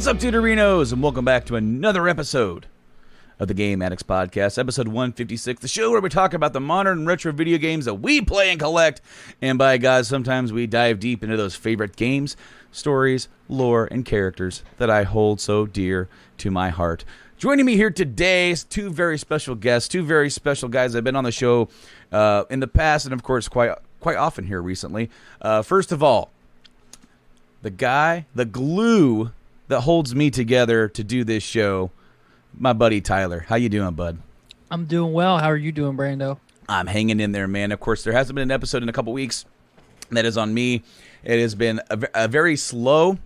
What's up, Tudorinos, and welcome back to another episode of the Game Addicts Podcast, episode 156, the show where we talk about the modern and retro video games that we play and collect, and by God, sometimes we dive deep into those favorite games, stories, lore, and characters that I hold so dear to my heart. Joining me here today is two very special guests, two very special guys that have been on the show in the past, and of course, quite often here recently. First of all, the guy, the glue that holds me together to do this show, my buddy Tyler. How you doing, bud? I'm doing well. How are you doing, Brando? I'm hanging in there, man. Of course, there hasn't been an episode in a couple weeks. That is on me. It has been a very slow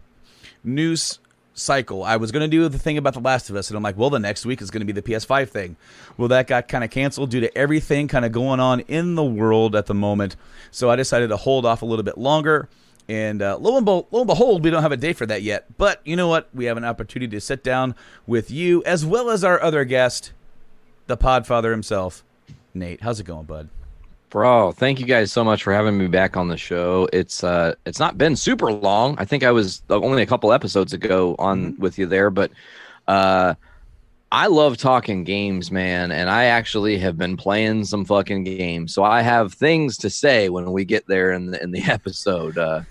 news cycle. I was going to do the thing about The Last of Us, and I'm like, well, the next week is going to be the PS5 thing. Well, that got kind of canceled due to everything kind of going on in the world at the moment. So I decided to hold off a little bit longer. And lo and behold, we don't have a date for that yet. But you know what? We have an opportunity to sit down with you, as well as our other guest, the Podfather himself, Nate. How's it going, bud? Bro, thank you guys so much for having me back on the show. It's not been super long. I think I was only a couple episodes ago on with you there, but I love talking games, man, and I actually have been playing some fucking games. So I have things to say when we get there in the episode.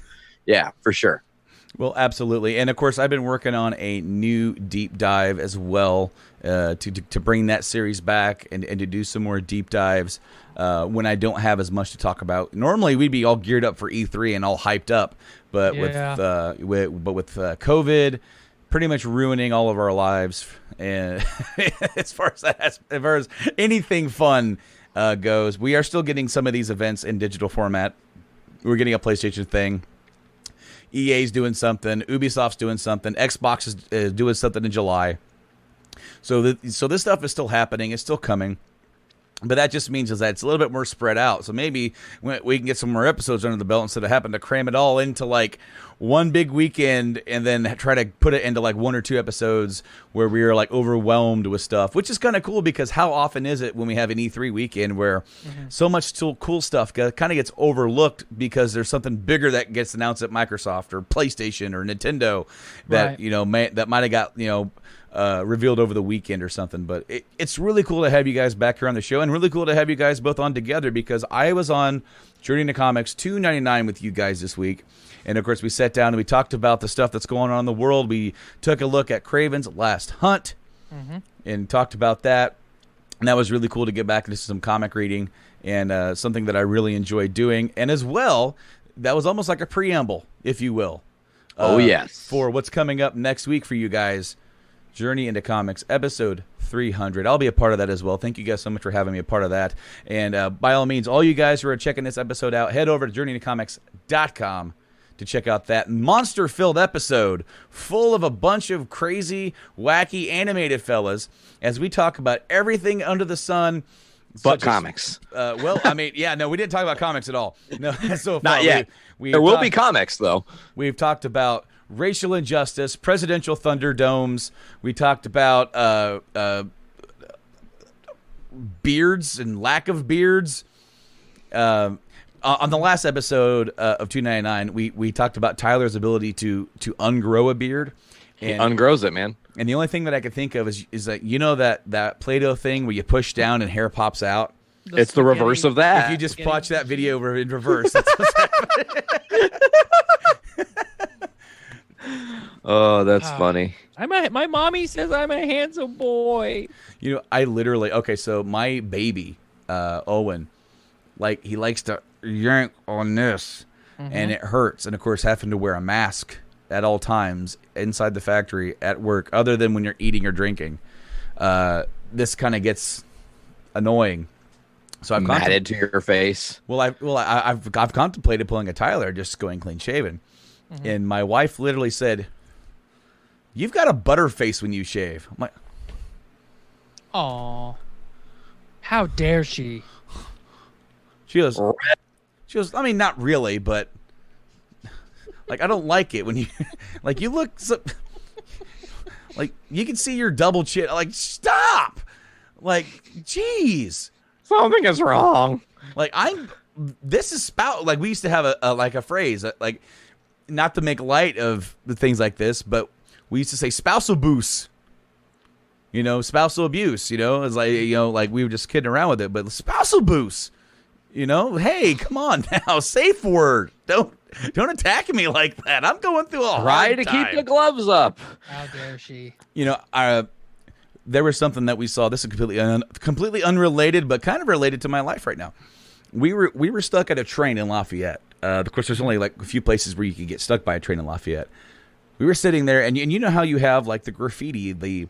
Yeah, for sure. Well, absolutely. And, of course, I've been working on a new deep dive as well to bring that series back and to do some more deep dives when I don't have as much to talk about. Normally, we'd be all geared up for E3 and all hyped up. But with COVID pretty much ruining all of our lives, and as far as anything fun goes, we are still getting some of these events in digital format. We're getting a PlayStation thing. EA's doing something. Ubisoft's doing something. Xbox is doing something in July. So this stuff is still happening. It's still coming. But that just means is that it's a little bit more spread out. So maybe we can get some more episodes under the belt instead of having to cram it all into like one big weekend and then try to put it into like one or two episodes where we are like overwhelmed with stuff, which is kind of cool because how often is it when we have an E3 weekend where so much still cool stuff kind of gets overlooked because there's something bigger that gets announced at Microsoft or PlayStation or Nintendo that, that might have got, revealed over the weekend or something. But it's really cool to have you guys back here on the show and really cool to have you guys both on together because I was on Journey into Comics 299 with you guys this week. And, of course, we sat down and we talked about the stuff that's going on in the world. We took a look at Kraven's Last Hunt and talked about that. And that was really cool to get back into some comic reading and something that I really enjoyed doing. And as well, that was almost like a preamble, if you will. Yes. For what's coming up next week for you guys. Journey into Comics, episode 300. I'll be a part of that as well. Thank you guys so much for having me a part of that. And by all means, all you guys who are checking this episode out, head over to journeyintocomics.com to check out that monster-filled episode full of a bunch of crazy, wacky, animated fellas as we talk about everything under the sun. But comics. We didn't talk about comics at all. No, so far. Not yet. There will be comics, though. We've talked about racial injustice, presidential thunderdomes. We talked about beards and lack of beards. On the last episode of 299, we talked about Tyler's ability to ungrow a beard. And, he ungrows it, man. And the only thing that I could think of is that that Play-Doh thing where you push down and hair pops out. It's the reverse of that. If you just watch that video in reverse, that's what's happening. Oh, that's funny. My mommy says I'm a handsome boy. I literally, so my baby, Owen, he likes to yank on this, and it hurts. And, of course, having to wear a mask at all times inside the factory at work, other than when you're eating or drinking. This kind of gets annoying. So I've matted to your face. I've contemplated pulling a Tyler, just going clean shaven, and my wife literally said, "You've got a butter face when you shave." I'm like, "Aw, how dare she?" She goes, I mean, not really, but like, I don't like it when you, like, you look so, like, you can see your double chin. Like, stop. Like, jeez. Something is wrong. Like, this is like, we used to have a phrase, like, not to make light of the things like this, but we used to say spousal abuse. You know, spousal abuse, you know, it's like, you know, like, we were just kidding around with it, but spousal abuse. You know, hey, come on now, safe word. Don't attack me like that. I'm going through a hard time. Try to keep the gloves up. How dare she? You know, there was something that we saw. This is completely unrelated, but kind of related to my life right now. We were stuck at a train in Lafayette. Of course, there's only like a few places where you could get stuck by a train in Lafayette. We were sitting there, and you know how you have like the graffiti, the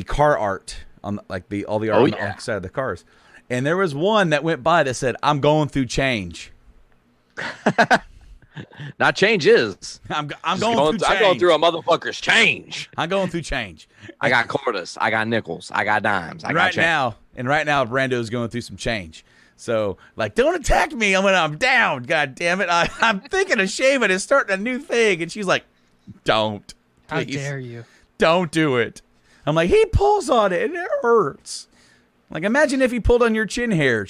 car art on like all the art on the outside of the cars. And there was one that went by that said, "I'm going through change." Not change is. I'm going through change. I'm going through a motherfucker's change. I'm going through change. I got quarters. I got nickels. I got dimes. Right now, Brando's going through some change. So, like, don't attack me. I'm down. God damn it. I'm thinking of shaving and starting a new thing. And she's like, "Don't. How Please. dare you? Don't do it." I'm like, he pulls on it and it hurts. Like, imagine if he pulled on your chin hair.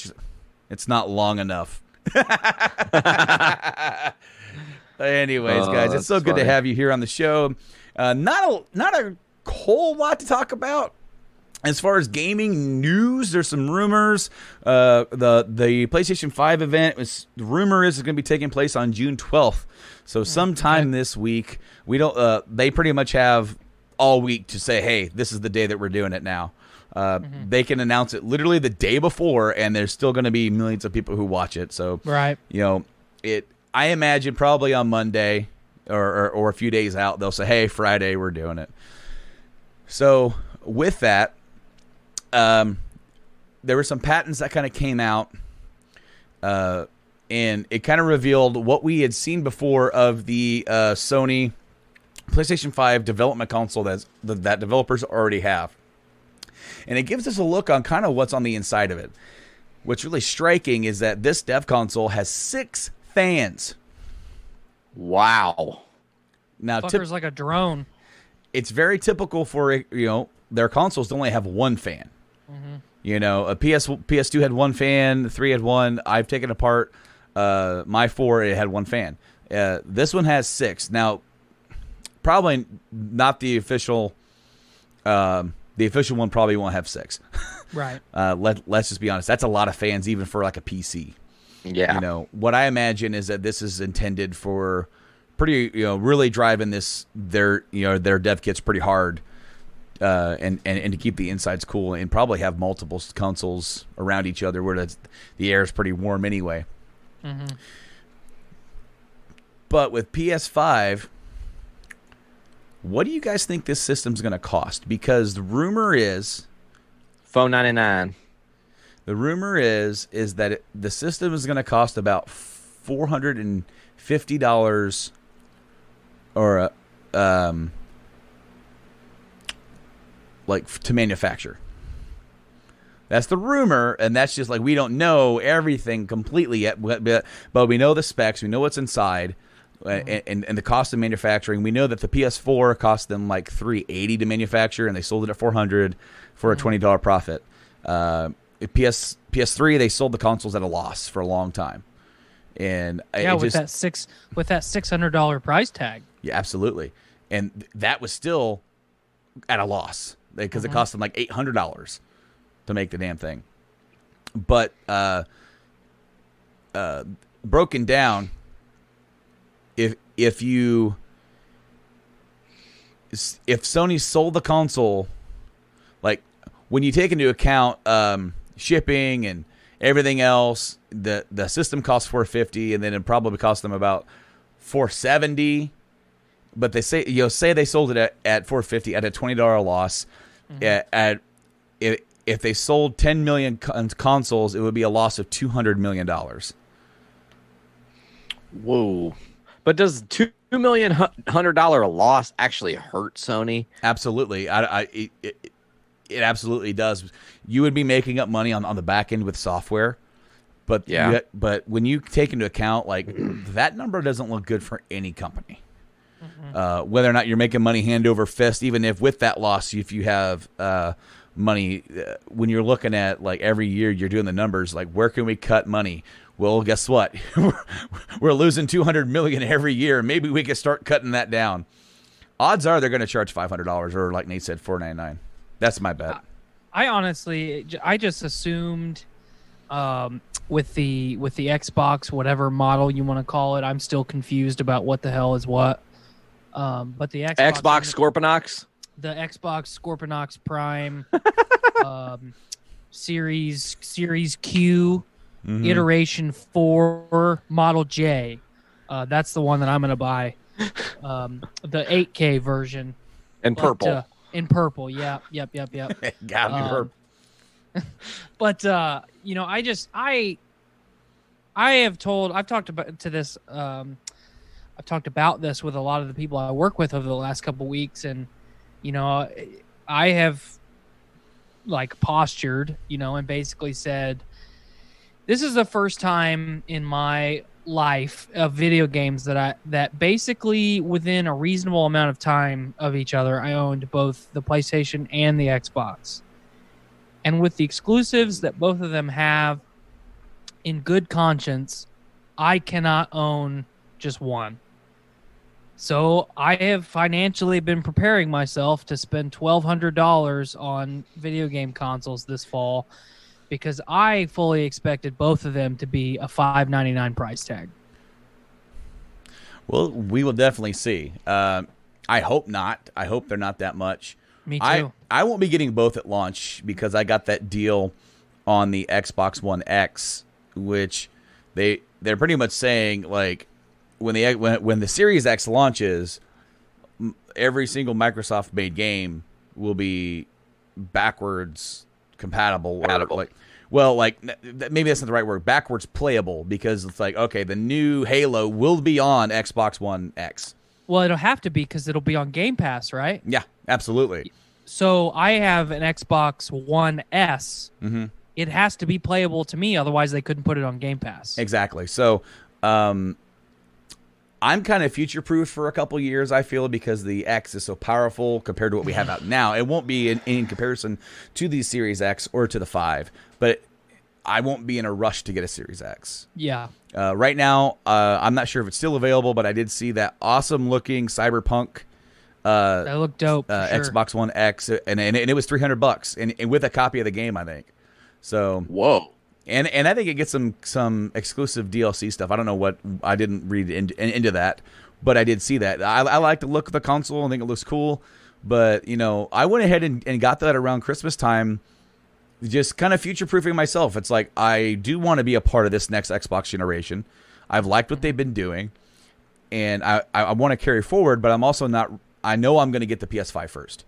It's not long enough. Anyways, guys, it's so good to have you here on the show. Not a whole lot to talk about. As far as gaming news, there's some rumors. The PlayStation 5 event, the rumor is it's going to be taking place on June 12th. So sometime this week. They pretty much have all week to say, hey, this is the day that we're doing it now. They can announce it literally the day before, and there's still going to be millions of people who watch it. So, right, you know, I imagine probably on Monday or a few days out, they'll say, "Hey, Friday, we're doing it." So, with that, there were some patents that kind of came out, and it kind of revealed what we had seen before of the Sony PlayStation 5 development console that developers already have. And it gives us a look on kind of what's on the inside of it. What's really striking is that this dev console has 6 fans. Wow. Now, fucker's like a drone. It's very typical for, you know, their consoles to only have one fan. You know, a PS2 had one fan, the 3 had one. I've taken apart my 4, it had one fan. This one has 6. Now, probably not the official. The official one probably won't have 6. Right. Let's just be honest. That's a lot of fans, even for like a PC. Yeah. You know, what I imagine is that this is intended for pretty, you know, really driving their dev kits pretty hard, and to keep the insides cool, and probably have multiple consoles around each other where the air is pretty warm anyway. But with PS5. What do you guys think this system's going to cost? Because the rumor is $499. The rumor is that the system is going to cost about $450 or like to manufacture. That's the rumor, and that's just like, we don't know everything completely yet, but we know the specs, we know what's inside. And the cost of manufacturing, we know that the PS4 cost them like $380 to manufacture, and they sold it at $400 for a $20 profit. PS3, they sold the consoles at a loss for a long time, and with that $600 price tag. Yeah, absolutely, and that was still at a loss because it cost them like $800 to make the damn thing. But broken down. If Sony sold the console, like when you take into account shipping and everything else, the system costs $450, and then it probably cost them about $470. but they say say they sold it at $450 at a $20 loss. If they sold 10 million consoles, it would be a loss of $200 million. Whoa. But does $2 million loss actually hurt Sony? Absolutely. It absolutely does. You would be making up money on the back end with software, but but when you take into account like that number doesn't look good for any company. Whether or not you're making money hand over fist, even if with that loss, if you have money, when you're looking at like every year you're doing the numbers, like where can we cut money? Well, guess what? We're losing $200 million every year. Maybe we could start cutting that down. Odds are they're going to charge $500, or like Nate said, $499. That's my bet. I honestly, I just assumed with the Xbox, whatever model you want to call it, I'm still confused about what the hell is what. But the Xbox Scorpionox, the Xbox Scorpionox Prime, Series Q. Iteration 4 Model J. That's the one that I'm going to buy. The 8K version. In purple. In purple, yep. Gotta be purple. But, I have told, I've talked about this with a lot of the people I work with over the last couple of weeks. And, I have like postured, and basically said, this is the first time in my life of video games that basically within a reasonable amount of time of each other, I owned both the PlayStation and the Xbox. And with the exclusives that both of them have, in good conscience, I cannot own just one. So I have financially been preparing myself to spend $1,200 on video game consoles this fall, because I fully expected both of them to be a $599 price tag. Well, we will definitely see. I hope not. I hope they're not that much. Me too. I won't be getting both at launch because I got that deal on the Xbox One X, which they're pretty much saying like when the Series X launches, every single Microsoft made game will be backwards compatible. Maybe that's not the right word. Backwards playable, because it's like, okay, the new Halo will be on Xbox One X. Well, it'll have to be because it'll be on Game Pass, right? Yeah, absolutely. So I have an Xbox One S. Mm-hmm. It has to be playable to me, otherwise they couldn't put it on Game Pass. Exactly. So I'm kind of future-proof for a couple years, I feel, because the X is so powerful compared to what we have out now. It won't be in comparison to the Series X or to the 5, but I won't be in a rush to get a Series X. Yeah. Right now, I'm not sure if it's still available, but I did see that awesome-looking Cyberpunk. That looked dope. Sure. Xbox One X, and it was $300, and with a copy of the game, I think. So whoa. And I think it gets some exclusive DLC stuff. I don't know what, I didn't read into that, but I did see that. I like the look of the console. I think it looks cool. But, I went ahead and got that around Christmas time, just kind of future-proofing myself. It's like, I do want to be a part of this next Xbox generation. I've liked what they've been doing, and I want to carry forward, but I'm also not, I know I'm going to get the PS5 first.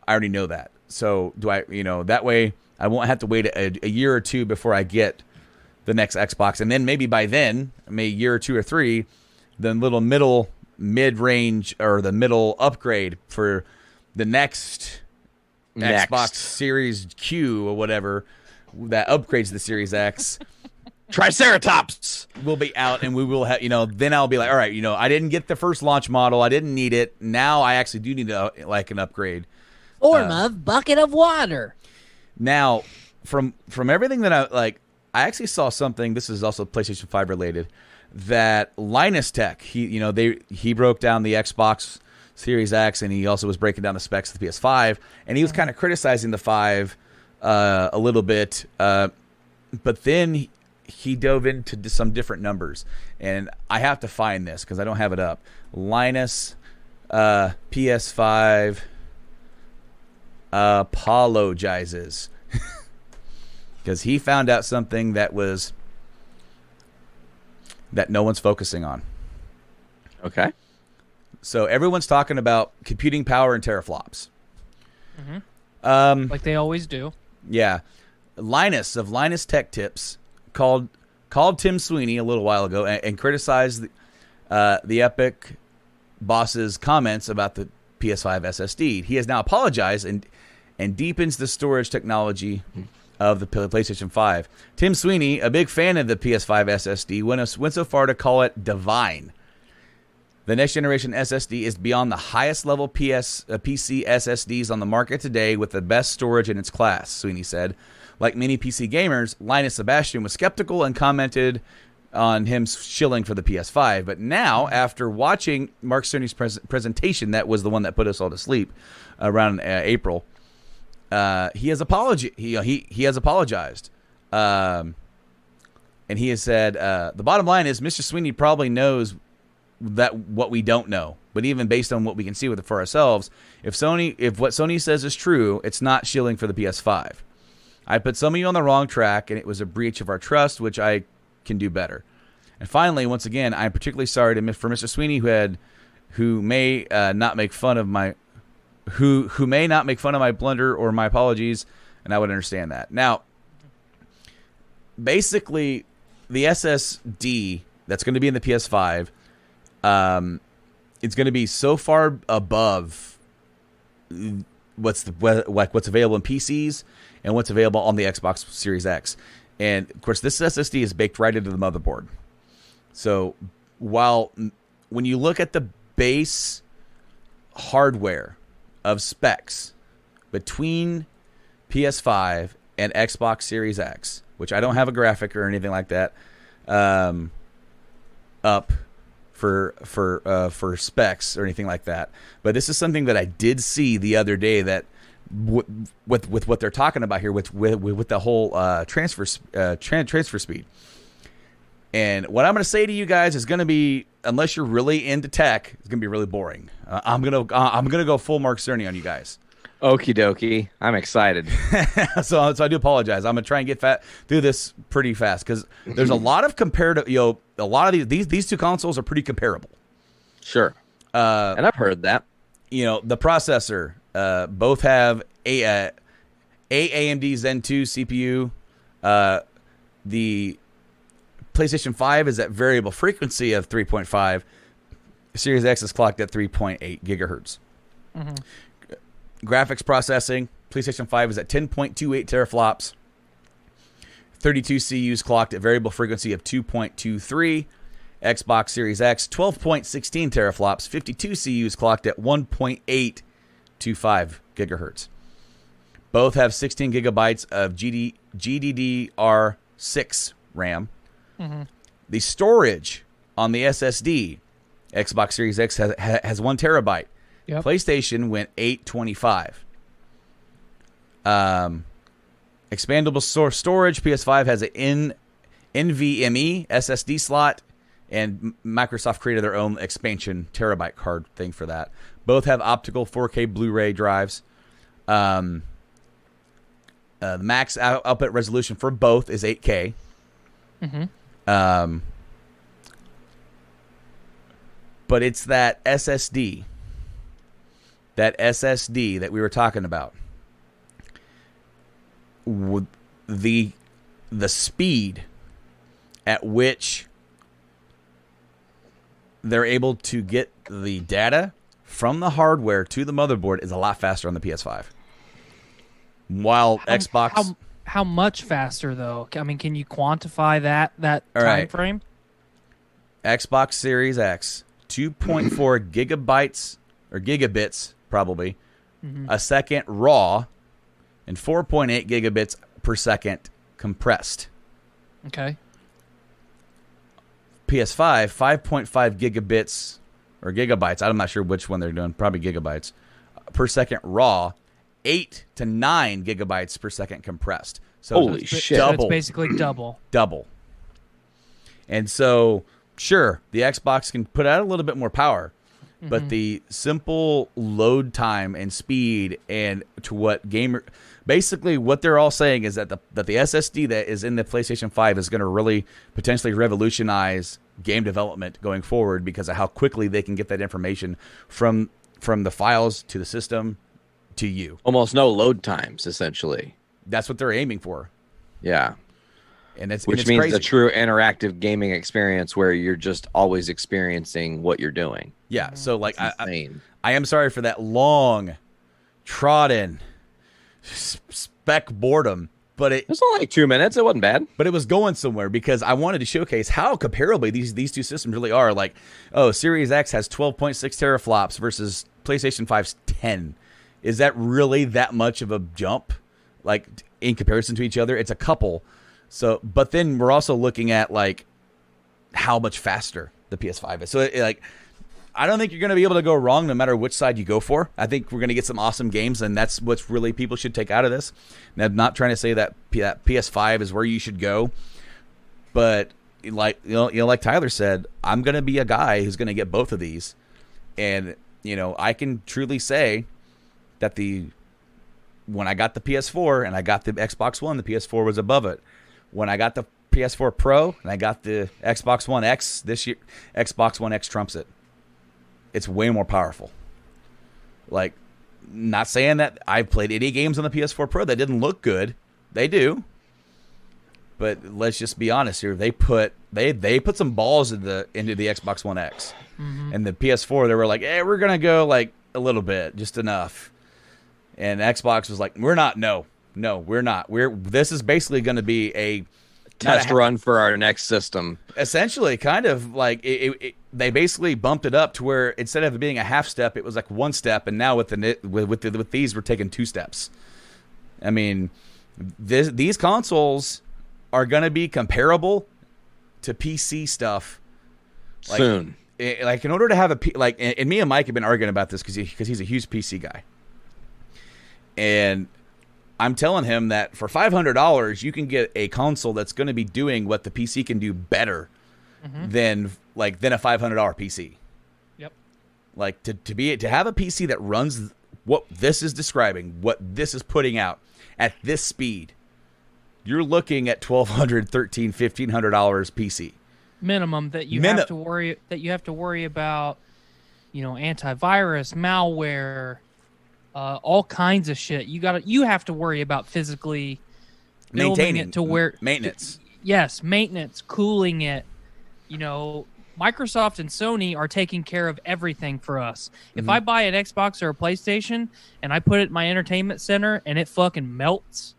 I already know that. So do I, that way I won't have to wait a year or two before I get the next Xbox. And then maybe by then, maybe a year or two or three, the little mid-range or the middle upgrade for the next Xbox Series Q or whatever that upgrades the Series X. Triceratops will be out, and we will have, then I'll be like, all right, I didn't get the first launch model. I didn't need it. Now I actually do need an upgrade. Form of bucket of water. Now, from everything that I actually saw something, this is also PlayStation 5 related, that Linus Tech, he broke down the Xbox Series X, and he also was breaking down the specs of the PS5, and he was kind of criticizing the 5 a little bit, but then he dove into some different numbers, and I have to find this because I don't have it up. Linus PS5 apologizes because he found out something that no one's focusing on. Okay. So everyone's talking about computing power and teraflops. Like they always do. Yeah. Linus of Linus Tech Tips called Tim Sweeney a little while ago and criticized the Epic boss's comments about the PS5 SSD. He has now apologized and deepens the storage technology of the PlayStation 5. Tim Sweeney, a big fan of the PS5 SSD, went so far to call it divine. The next generation SSD is beyond the highest level PC SSDs on the market today with the best storage in its class, Sweeney said. Like many PC gamers, Linus Sebastian was skeptical and commented on him shilling for the PS5. But now, after watching Mark Cerny's presentation, that was the one that put us all to sleep around April, he has apologized. And he has said, the bottom line is Mr. Sweeney probably knows that what we don't know. But even based on what we can see with it for ourselves, if what Sony says is true, it's not shilling for the PS5. I put some of you on the wrong track, and it was a breach of our trust, which I can do better. And finally, once again, I'm particularly sorry for Mr. Sweeney, who may not make fun of my blunder or my apologies, and I would understand that. Now, basically, the SSD that's going to be in the PS5, it's going to be so far above what's available in PCs and what's available on the Xbox Series X. And, of course, this SSD is baked right into the motherboard. So when you look at the base hardware of specs between PS5 and Xbox Series X, which I don't have a graphic or anything like that up for specs or anything like that, but this is something that I did see the other day that with what they're talking about here with the whole transfer speed. And what I'm going to say to you guys is going to be, unless you're really into tech, it's going to be really boring. I'm gonna go full Mark Cerny on you guys. Okie dokie. I'm excited. so I do apologize. I'm gonna try and get through this pretty fast because there's a lot of comparative. A lot of these two consoles are pretty comparable. Sure. And I've heard that. The processor both have a AMD Zen 2 CPU. The PlayStation 5 is at variable frequency of 3.5. Series X is clocked at 3.8 gigahertz. Mm-hmm. Graphics processing, PlayStation 5 is at 10.28 teraflops. 32 CUs clocked at variable frequency of 2.23. Xbox Series X, 12.16 teraflops. 52 CUs clocked at 1.825 gigahertz. Both have 16 gigabytes of GDDR6 RAM. Mm-hmm. The storage on the SSD, Xbox Series X has 1 terabyte. Yep. PlayStation went 825. Expandable storage, PS5 has an NVMe SSD slot, and Microsoft created their own expansion terabyte card thing for that. Both have optical 4K Blu-ray drives. The max output resolution for both is 8K. Mm-hmm. But it's that SSD that we were talking about. The speed at which they're able to get the data from the hardware to the motherboard is a lot faster on the PS5. While Xbox... How much faster, though? I mean, can you quantify that time frame? Xbox Series X, 2.4 gigabytes or gigabits, probably, a second raw, and 4.8 gigabits per second compressed. Okay. PS5, 5.5 gigabits or gigabytes. I'm not sure which one they're doing. Probably gigabytes per second raw. 8 to 9 gigabytes per second compressed. So holy shit! So it's basically double. And so, sure, the Xbox can put out a little bit more power, but the simple load time and speed and to what basically what they're all saying is that the SSD that is in the PlayStation 5 is going to really potentially revolutionize game development going forward because of how quickly they can get that information from the files to the system to you. Almost no load times, essentially. That's what they're aiming for. Yeah. Which means crazy. the true interactive gaming experience where you're just always experiencing what you're doing. Yeah. So like I I am sorry for that long trodden spec boredom, but it was only like 2 minutes. It wasn't bad. But it was going somewhere because I wanted to showcase how comparably these two systems really are. Like, Series X has 12.6 teraflops versus PlayStation 5's 10. Is that really that much of a jump? Like in comparison to each other, it's a couple. So, but then we're also looking at like how much faster the PS5 is. So, I don't think you're going to be able to go wrong no matter which side you go for. I think we're going to get some awesome games, and that's what's really people should take out of this. And I'm not trying to say that PS5 is where you should go, but like like Tyler said, I'm going to be a guy who's going to get both of these, and I can truly say that when I got the PS4 and I got the Xbox One, the PS4 was above it. When I got the PS4 Pro and I got the Xbox One X this year, Xbox One X trumps it. It's way more powerful. Like, not saying that I've played any games on the PS4 Pro that didn't look good. They do. But let's just be honest here. They put some balls into the Xbox One X. Mm-hmm. And the PS4, they were like, we're going to go like a little bit, just enough. And Xbox was like, we're not. No, we're not. This is basically going to be a test run for our next system. Essentially, kind of like they basically bumped it up to where instead of it being a half step, it was like one step, and now with these, we're taking 2 steps. I mean, these consoles are going to be comparable to PC stuff soon. Like in order to have and me and Mike have been arguing about this because he's a huge PC guy. And I'm telling him that for $500, you can get a console that's going to be doing what the PC can do better than a $500 PC. Yep. Like to have a PC that runs what this is describing, what this is putting out at this speed, you're looking at $1,200, $1,300, $1,500 PC minimum that you have to worry about. Antivirus, malware. All kinds of shit. You have to worry about physically maintaining it to where maintenance. Yes, maintenance, cooling it. Microsoft and Sony are taking care of everything for us. If I buy an Xbox or a PlayStation and I put it in my entertainment center and it fucking melts,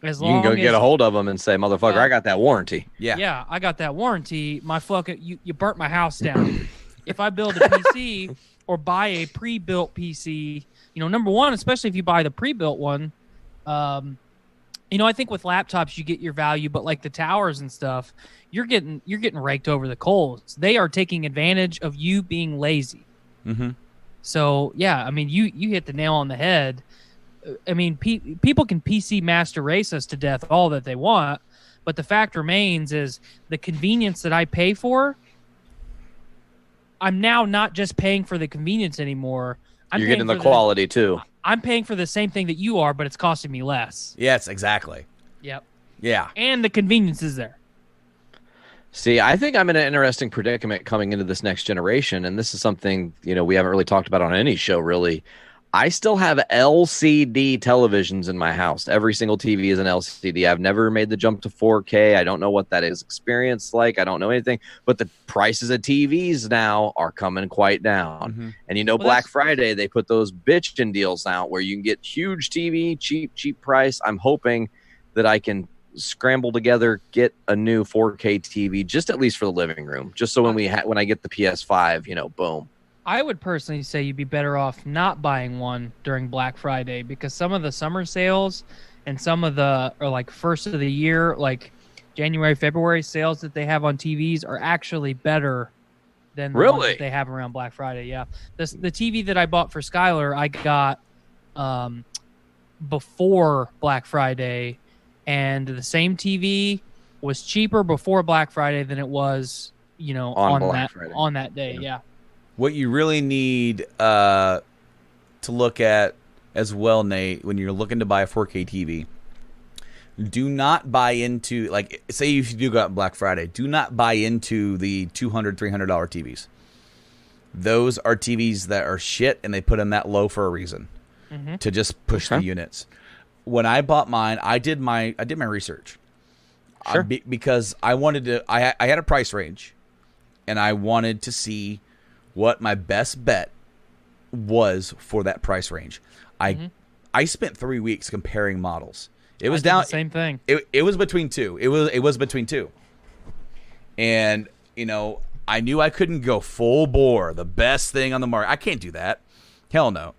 you can go get a hold of them and say, "Motherfucker, I got that warranty." Yeah, I got that warranty. My fucking you burnt my house down. If I build a PC or buy a pre-built PC. Number one, especially if you buy the pre-built one, I think with laptops you get your value, but like the towers and stuff, you're getting raked over the coals. They are taking advantage of you being lazy. Mm-hmm. So yeah, I mean, you hit the nail on the head. I mean, people can PC master race us to death all that they want, but the fact remains is the convenience that I pay for. I'm now not just paying for the convenience anymore. You're getting the quality too. I'm paying for the same thing that you are, but it's costing me less. Yes, exactly. Yep. Yeah. And the convenience is there. See, I think I'm in an interesting predicament coming into this next generation, and this is something, we haven't really talked about on any show, really. I still have LCD televisions in my house. Every single TV is an LCD. I've never made the jump to 4K. I don't know what that is experience like. I don't know anything. But the prices of TVs now are coming quite down. Mm-hmm. And Black Friday, they put those bitchin' deals out where you can get huge TV, cheap price. I'm hoping that I can scramble together, get a new 4K TV, just at least for the living room. Just so when I get the PS5, boom. I would personally say you'd be better off not buying one during Black Friday because some of the summer sales and some of the first of the year, like January, February sales that they have on TVs are actually better than the ones that they have around Black Friday. Yeah. The TV that I bought for Skylar, I got before Black Friday, and the same TV was cheaper before Black Friday than it was, on that day. Yeah. What you really need to look at as well, Nate, when you're looking to buy a 4K TV, Do not buy into, like, say if you do go out on Black Friday, do not buy into the $200, $300 TVs. Those are TVs that are shit, and they put them that low for a reason, to just push the units. When I bought mine, I did my research. Sure. Because I wanted to, I had a price range, and I wanted to see what my best bet was for that price range. I spent 3 weeks comparing models. It was down. The same thing. It was between two. It was between two. And, I knew I couldn't go full bore, the best thing on the market. I can't do that. Hell no.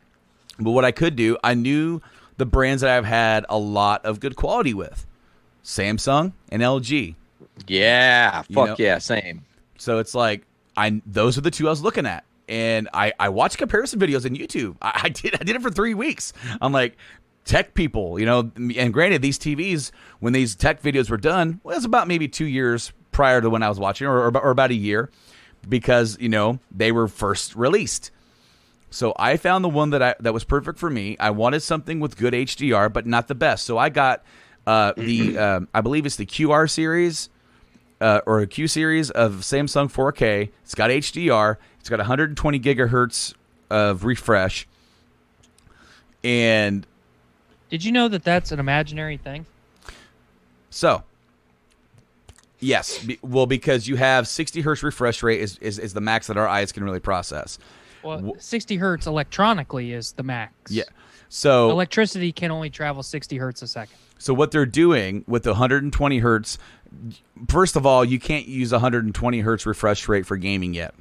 But what I could do, I knew the brands that I've had a lot of good quality with. Samsung and LG. Yeah. Fuck yeah. Same. So it's like, those are the two I was looking at. And I watched comparison videos on YouTube. I did it for 3 weeks. I'm like, tech people, and granted, these TVs, when these tech videos were done, well, it was about maybe 2 years prior to when I was watching, or about a year, because, they were first released. So I found the one that was perfect for me. I wanted something with good HDR, but not the best. So I got the, I believe it's the QR series, or a Q series of Samsung 4K. It's got HDR. It's got 120 gigahertz of refresh. And did you know that that's an imaginary thing? So, yes. Because you have 60 hertz refresh rate is the max that our eyes can really process. Well, 60 hertz electronically is the max. Yeah. So electricity can only travel 60 hertz a second. So what they're doing with the 120 hertz, first of all, you can't use 120 hertz refresh rate for gaming yet.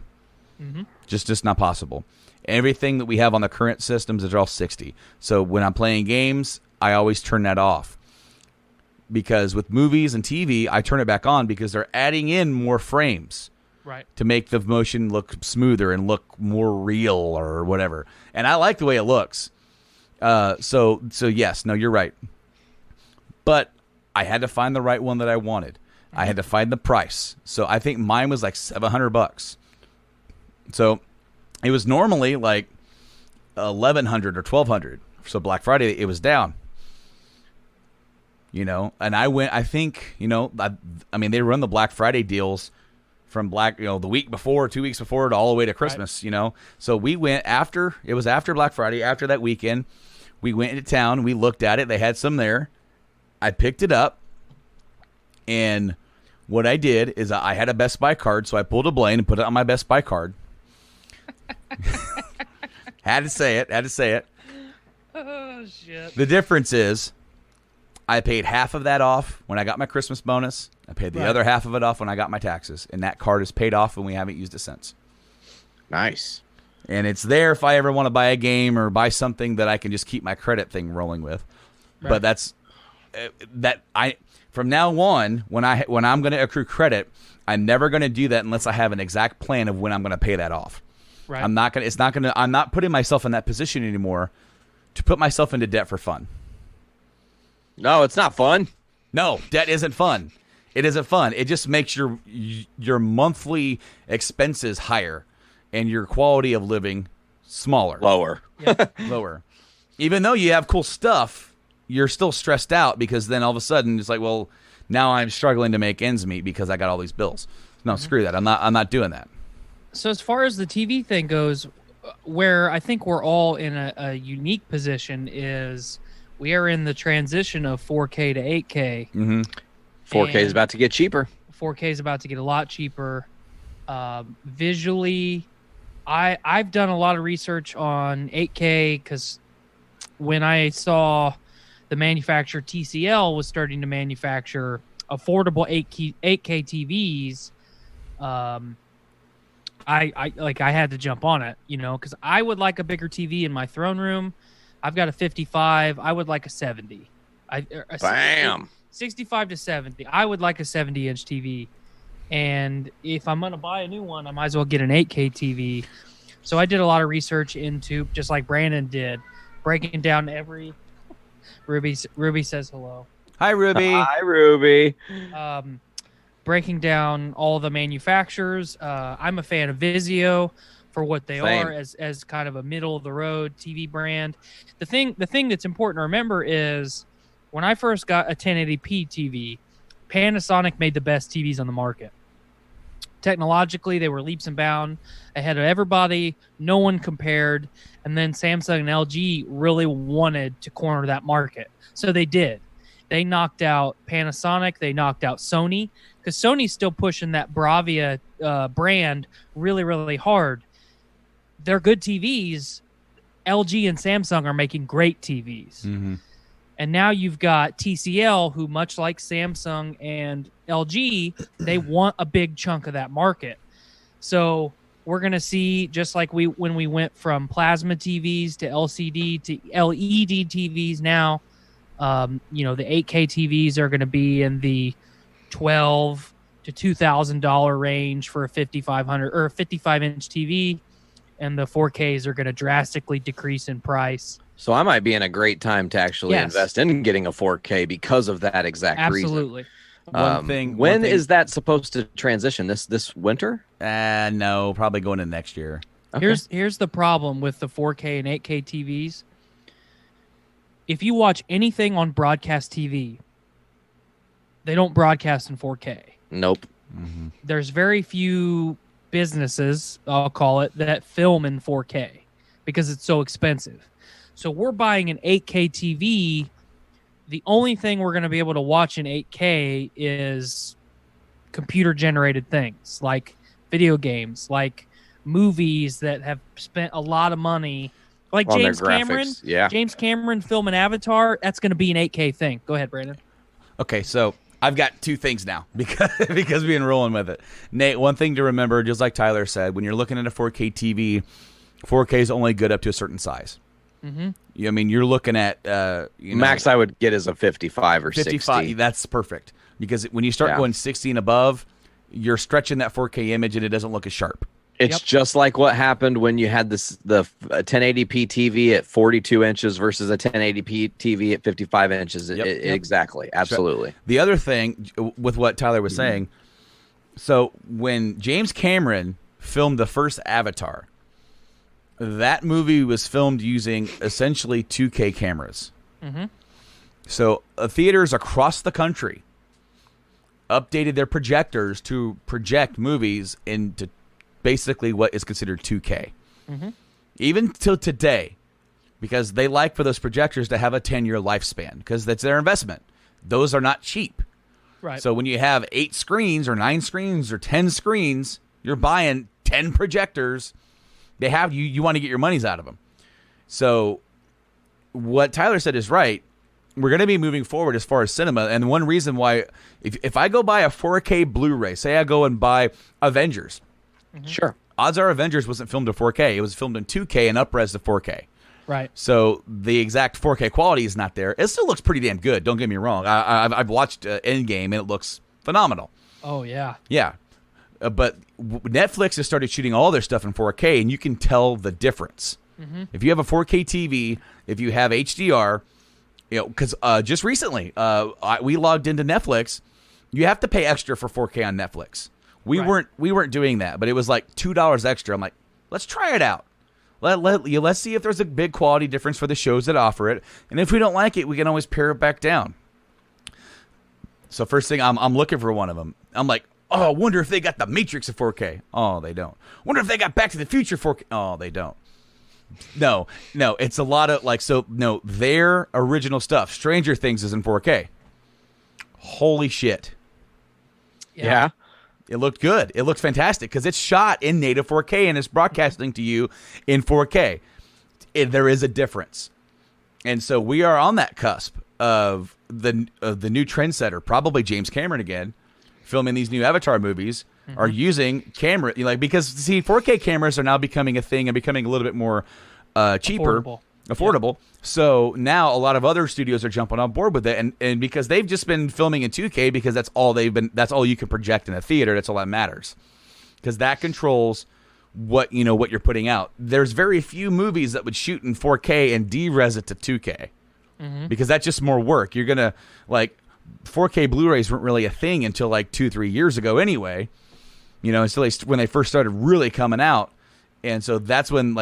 Just not possible. Everything that we have on the current systems is all 60. So when I'm playing games, I always turn that off. Because with movies and TV, I turn it back on because they're adding in more frames. Right. To make the motion look smoother and look more real or whatever. And I like the way it looks. So yes, no, you're right. But I had to find the right one that I wanted. I had to find the price. So I think mine was like $700. So it was normally like $1,100 or $1,200. So Black Friday, it was down. And I went, I think, I mean, they run the Black Friday deals from the week before, 2 weeks before, all the way to Christmas, right. So we went it was after Black Friday, after that weekend, we went into town, we looked at it, they had some there. I picked it up, and what I did is I had a Best Buy card, so I pulled a Blaine and put it on my Best Buy card. Had to say it. Oh, shit. The difference is I paid half of that off when I got my Christmas bonus. I paid the other half of it off when I got my taxes, and that card is paid off, and we haven't used it since. Nice. And it's there if I ever want to buy a game or buy something that I can just keep my credit thing rolling with. Right. But that's from now on, when I'm going to accrue credit, I'm never going to do that unless I have an exact plan of when I'm going to pay that off. Right. I'm not putting myself in that position anymore to put myself into debt for fun. No, it's not fun. No, debt isn't fun. It isn't fun. It just makes your monthly expenses higher and your quality of living smaller. Lower. Lower. Even though you have cool stuff, you're still stressed out because then all of a sudden it's like, well, now I'm struggling to make ends meet because I got all these bills. No, screw that. I'm not doing that. So as far as the TV thing goes, where I think we're all in a unique position is we are in the transition of 4K to 8K. Mm-hmm. 4K is about to get cheaper. 4K is about to get a lot cheaper. Visually, I've done a lot of research on 8K because when I saw the manufacturer TCL was starting to manufacture affordable 8K TVs, I had to jump on it, because I would like a bigger TV in my throne room. I've got a 55. I would like a 70. Bam. 65 to 70. I would like a 70-inch TV. And if I'm going to buy a new one, I might as well get an 8K TV. So I did a lot of research into, just like Brandon did, breaking down every... Ruby says hello. Hi, Ruby. Hi, Ruby. Breaking down all the manufacturers. I'm a fan of Vizio for what they are as kind of a middle of the road TV brand. The thing that's important to remember is when I first got a 1080p TV, Panasonic made the best TVs on the market. Technologically, they were leaps and bounds ahead of everybody. No one compared. And then Samsung and LG really wanted to corner that market. So they did. They knocked out Panasonic. They knocked out Sony, because Sony's still pushing that Bravia brand really, really hard. They're good TVs. LG and Samsung are making great TVs. Mm-hmm. And now you've got TCL, who, much like Samsung and LG, they want a big chunk of that market. So we're going to see, just like when we went from plasma TVs to LCD to LED TVs now, the 8K TVs are going to be in the $12 to $2,000 range for a 5500 or 55-inch TV, and the 4Ks are going to drastically decrease in price. So I might be in a great time to actually invest in getting a 4K because of that exact reason. Absolutely. When is that supposed to transition? This winter? No, probably going in next year. Okay. Here's the problem with the 4K and 8K TVs. If you watch anything on broadcast TV, they don't broadcast in 4K. Nope. Mm-hmm. There's very few businesses, I'll call it, that film in 4K because it's so expensive. So we're buying an 8K TV. The only thing we're going to be able to watch in 8K is computer-generated things, like video games, like movies that have spent a lot of money. Like on James their Cameron. graphics. Yeah. James Cameron filming Avatar, that's going to be an 8K thing. Go ahead, Brandon. Okay, so I've got two things now because we've been rolling with it. Nate, one thing to remember, just like Tyler said, when you're looking at a 4K TV, 4K is only good up to a certain size. Mm-hmm. I mean, you're looking at max I would get is a 55 or 55. 60. That's perfect, because when you start going 60 and above, you're stretching that 4K image and it doesn't look as sharp. It's just like what happened when you had the 1080p TV at 42 inches versus a 1080p TV at 55 inches. Exactly. Absolutely. So the other thing with what Tyler was saying, so when James Cameron filmed the first Avatar, that movie was filmed using essentially 2K cameras. Mm-hmm. So theaters across the country updated their projectors to project movies into basically what is considered 2K. Mm-hmm. Even till today, because they like for those projectors to have a 10-year lifespan, because that's their investment. Those are not cheap. Right. So when you have 8 screens or 9 screens or 10 screens, you're buying 10 projectors. They have you want to get your monies out of them. So what Tyler said is right. We're going to be moving forward as far as cinema. And one reason why, if I go buy a 4K Blu-ray, say I go and buy Avengers. Mm-hmm. Sure. Odds are Avengers wasn't filmed in 4K. It was filmed in 2K and up-res to 4K. Right. So the exact 4K quality is not there. It still looks pretty damn good. Don't get me wrong. I've watched Endgame and it looks phenomenal. Oh, yeah. Yeah. But Netflix has started shooting all their stuff in 4K, and you can tell the difference. Mm-hmm. If you have a 4K TV, if you have HDR, because just recently we logged into Netflix. You have to pay extra for 4K on Netflix. We weren't doing that, but it was like $2 extra. I'm like, let's try it out. Let's see if there's a big quality difference for the shows that offer it, and if we don't like it, we can always pare it back down. So first thing, I'm looking for one of them. I'm like, oh, I wonder if they got The Matrix in 4K. Oh, they don't. Wonder if they got Back to the Future 4K. Oh, they don't. No, it's a lot of their original stuff. Stranger Things is in 4K. Holy shit. Yeah. It looked good. It looked fantastic because it's shot in native 4K and it's broadcasting to you in 4K. There is a difference. And so we are on that cusp of the new trendsetter, probably James Cameron again, filming these new Avatar movies, are using camera, because 4K cameras are now becoming a thing and becoming a little bit more cheaper, affordable. Yep. So now a lot of other studios are jumping on board with it, and because they've just been filming in 2K because that's all you can project in a theater. That's all that matters, because that controls what you're putting out. There's very few movies that would shoot in 4K and de-res it to 2K because that's just more work. You're gonna 4K Blu-rays weren't really a thing until 2-3 years ago anyway. Until when they first started really coming out. And so that's when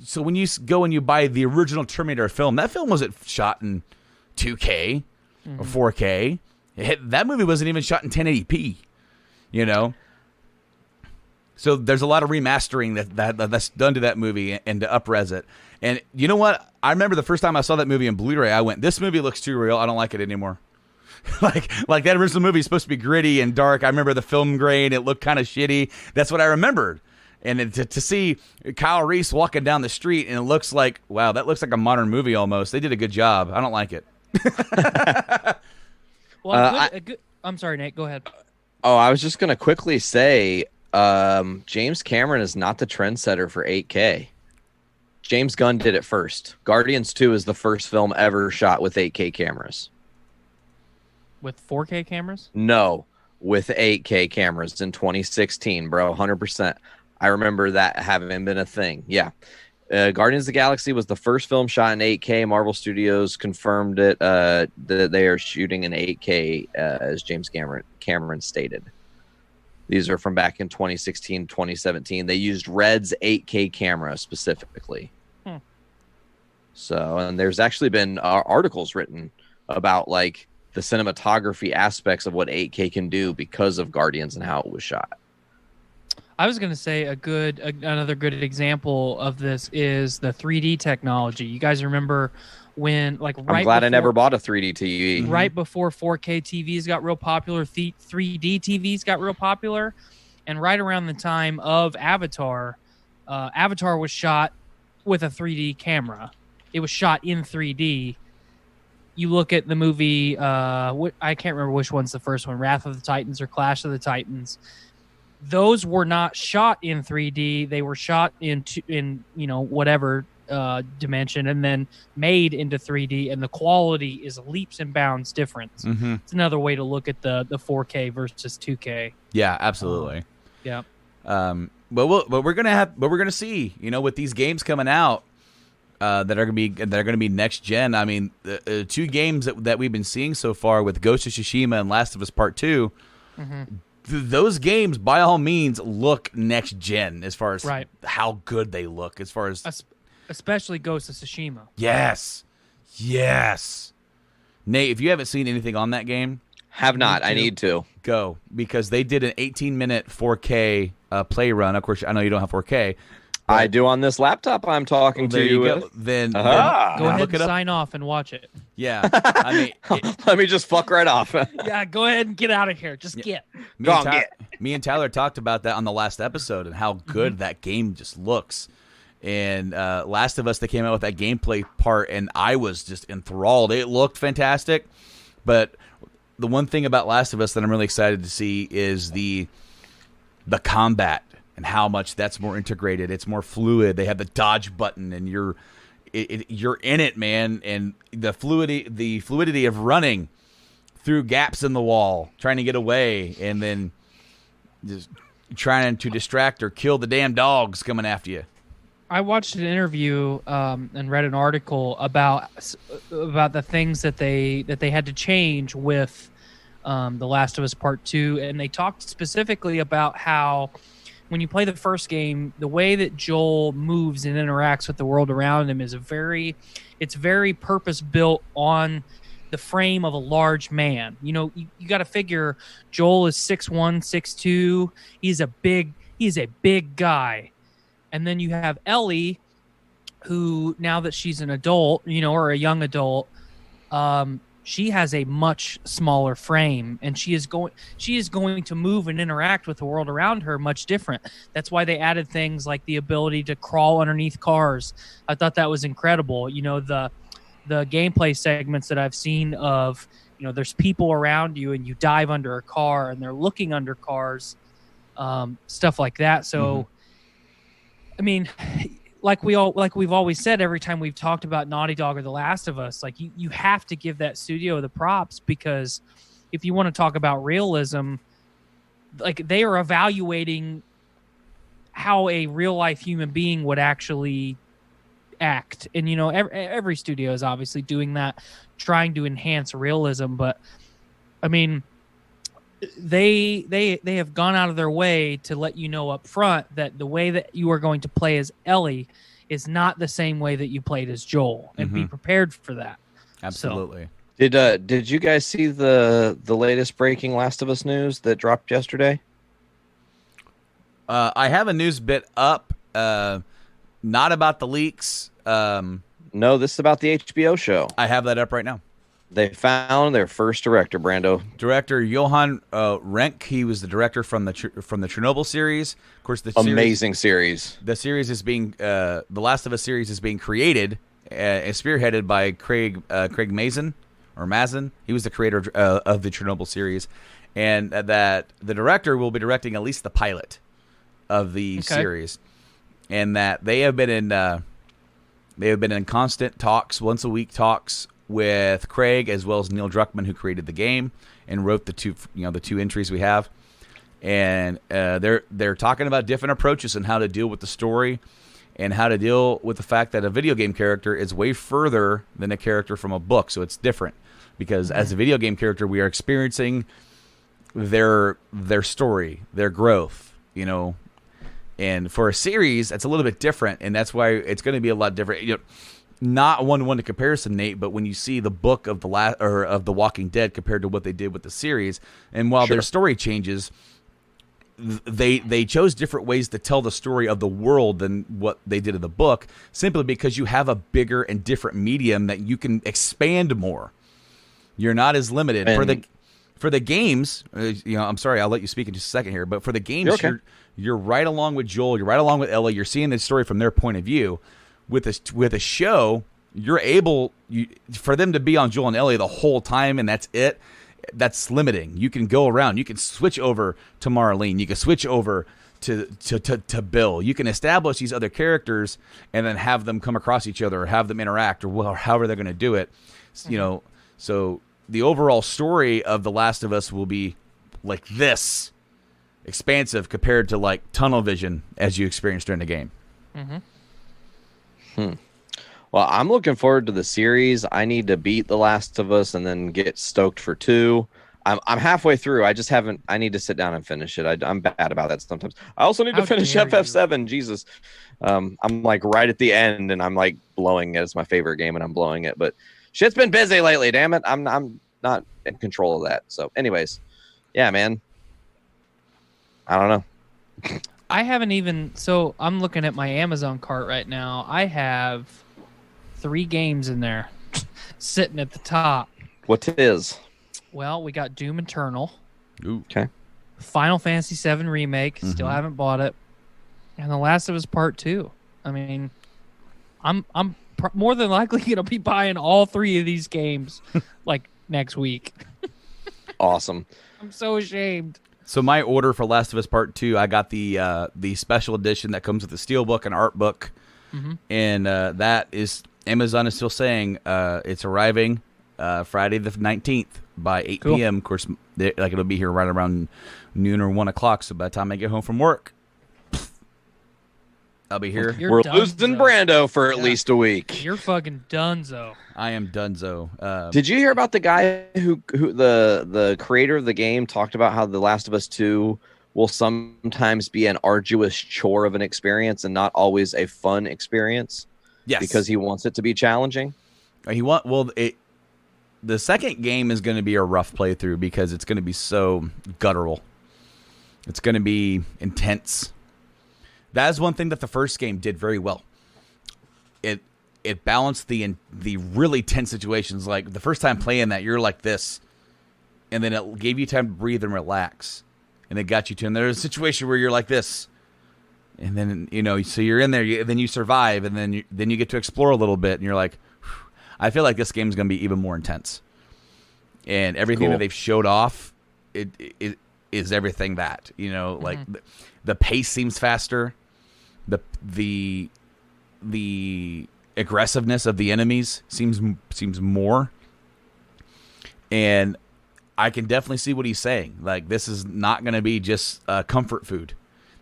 so when you go and you buy the original Terminator film, that film wasn't shot in 2K. or 4K. That movie wasn't even shot in 1080p, you know? So there's a lot of remastering that's done to that movie and to up-res it. And you know what? I remember the first time I saw that movie in Blu-ray, I went, this movie looks too real. I don't like it anymore. like that original movie is supposed to be gritty and dark. I remember the film grain. It looked kind of shitty. That's what I remembered. And to see Kyle Reese walking down the street and it looks like, wow, that looks like a modern movie almost. They did a good job. I don't like it. Well, I'm sorry, Nate. Go ahead. Oh, I was just going to quickly say James Cameron is not the trendsetter for 8K. James Gunn did it first. Guardians 2 is the first film ever shot with 8K cameras. With 4K cameras? No, with 8K cameras in 2016, bro. 100%. I remember that having been a thing. Yeah. Guardians of the Galaxy was the first film shot in 8K. Marvel Studios confirmed it that they are shooting in 8K, as James Cameron stated. These are from back in 2016, 2017. They used Red's 8K camera specifically. So, and there's actually been articles written about like the cinematography aspects of what 8K can do because of Guardians and how it was shot. I was going to say another good example of this is the 3D technology. You guys remember when, like, I'm glad I never bought a 3D TV. Right before 4K TVs got real popular, 3D TVs got real popular, and right around the time of Avatar, Avatar was shot with a 3D camera. It was shot in 3D. You look at the movie, I can't remember which one's the first one, Wrath of the Titans or Clash of the Titans. Those were not shot in 3D. They were shot in whatever dimension and then made into 3D, and the quality is leaps and bounds different. It's another way to look at the 4K versus 2K. Yeah, absolutely. Yeah. But we're gonna see, with these games coming out that are gonna be next gen. I mean, the two games that we've been seeing so far with Ghost of Tsushima and Last of Us Part 2. Those games, by all means, look next gen as far as how good they look. As far as especially Ghost of Tsushima. Yes. Nate, if you haven't seen anything on that game, have not. I need to go, because they did an 18-minute 4K play run. Of course, I know you don't have 4K. I do on this laptop I'm talking to you with. Then go ahead and sign off and watch it. Yeah. I mean, let me just fuck right off. Yeah, go ahead and get out of here. Just get. Me and Tyler talked about that on the last episode and how good that game just looks. And Last of Us, they came out with that gameplay part, and I was just enthralled. It looked fantastic. But the one thing about Last of Us that I'm really excited to see is the combat. And how much that's more integrated. It's more fluid. They have the dodge button, and you're in it, man. And the fluidity of running through gaps in the wall, trying to get away, and then just trying to distract or kill the damn dogs coming after you. I watched an interview and read an article about the things that they had to change with The Last of Us Part 2, and they talked specifically about how, when you play the first game, the way that Joel moves and interacts with the world around him is very purpose-built on the frame of a large man. You got to figure Joel is 6'1", 6'2". He's a big guy. And then you have Ellie, who, now that she's an adult, or a young adult, she has a much smaller frame, and she is going to move and interact with the world around her much different. That's why they added things like the ability to crawl underneath cars. I thought that was incredible. The gameplay segments that I've seen of, there's people around you and you dive under a car and they're looking under cars, stuff like that. So, I mean, like we've always said, every time we've talked about Naughty Dog or The Last of Us, like you have to give that studio the props, because if you want to talk about realism, like they are evaluating how a real life human being would actually act. And every studio is obviously doing that, trying to enhance realism, but I mean, they have gone out of their way to let you know up front that the way that you are going to play as Ellie is not the same way that you played as Joel, and be prepared for that. Absolutely. Did you guys see the latest breaking Last of Us news that dropped yesterday? I have a news bit up, not about the leaks. No, this is about the HBO show. I have that up right now. They found their first director, Brando. Director Johan Renck. He was the director from the Chernobyl series. Of course, amazing series. The series is being the Last of Us series is being created and spearheaded by Craig Mazin or Mazin. He was the creator of the Chernobyl series, and that the director will be directing at least the pilot of the series, and that they have been in constant talks, once a week talks with Craig as well as Neil Druckmann, who created the game and wrote the two entries we have, and they're talking about different approaches and how to deal with the story and how to deal with the fact that a video game character is way further than a character from a book, so it's different because as a video game character we are experiencing their story, their growth, and for a series it's a little bit different, and that's why it's going to be a lot different. Not one-to-one to comparison, Nate, but when you see the book of of The Walking Dead compared to what they did with the series, and while their story changes, they chose different ways to tell the story of the world than what they did in the book, simply because you have a bigger and different medium that you can expand more. You're not as limited. For the games, I'm sorry, I'll let you speak in just a second here, but for the games, you're right along with Joel, you're right along with Ellie, you're seeing the story from their point of view. With a show, you're able for them to be on Joel and Ellie the whole time, and that's it. That's limiting. You can go around. You can switch over to Marlene. You can switch over to Bill. You can establish these other characters and then have them come across each other or have them interact or however they're going to do it. So the overall story of The Last of Us will be like this, expansive compared to like tunnel vision as you experienced during the game. Mm-hmm. Well, I'm looking forward to the series. I need to beat The Last of Us and then get stoked for 2. I'm halfway through. I need to sit down and finish it. I'm bad about that sometimes. I also need to finish FF7. Jesus. I'm like right at the end and I'm like blowing it. It's my favorite game and I'm blowing it. But shit's been busy lately, damn it. I'm not in control of that. So anyways, yeah, man. I don't know. I haven't even... So I'm looking at my Amazon cart right now. I have 3 games in there sitting at the top. What is? Well, we got Doom Eternal. Ooh. Okay. Final Fantasy VII Remake. Still haven't bought it. And The Last of Us Part 2. I mean, I'm more than likely going to be buying all 3 of these games like next week. Awesome. I'm so ashamed. So my order for Last of Us Part 2, I got the special edition that comes with the steelbook and art book, and that is Amazon is still saying it's arriving Friday the 19th by 8 p.m. Of course, it'll be here right around noon or 1 o'clock. So by the time I get home from work, I'll be here. We're losing Brando for at least a week. You're fucking donezo. I am donezo. Did you hear about the guy who the creator of the game talked about how The Last of Us 2 will sometimes be an arduous chore of an experience and not always a fun experience? Yes. Because he wants it to be challenging. The second game is going to be a rough playthrough because it's going to be so guttural. It's going to be intense. That is one thing that the first game did very well. It balanced the really tense situations. Like the first time playing that, you're like this, and then it gave you time to breathe and relax, and it got you to. And there's a situation where you're like this, and then so you're in there, then you survive, and then you get to explore a little bit, and you're like, whew. I feel like this game is going to be even more intense, and everything that they've showed off, it is everything that like the pace seems faster. The aggressiveness of the enemies seems more, and I can definitely see what he's saying. Like, this is not going to be just comfort food.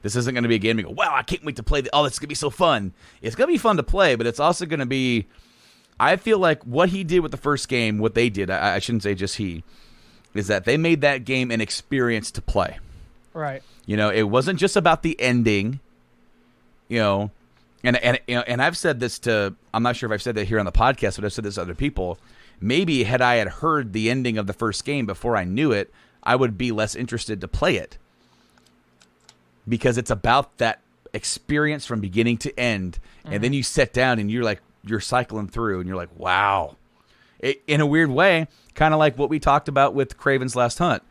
This isn't going to be a game you go, wow, I can't wait to play. This is going to be so fun. It's going to be fun to play, but it's also going to be, I feel like what he did with the first game, what they did, I shouldn't say just he, is that they made that game an experience to play. Right. It wasn't just about the ending, and I've said this to, I'm not sure if I've said that here on the podcast, but I've said this to other people. maybe had I had heard the ending of the first game before I knew it, I would be less interested to play it. Because it's about that experience from beginning to end. And then you sit down and you're cycling through and you're like, wow. In a weird way, kind of like what we talked about with Kraven's Last Hunt.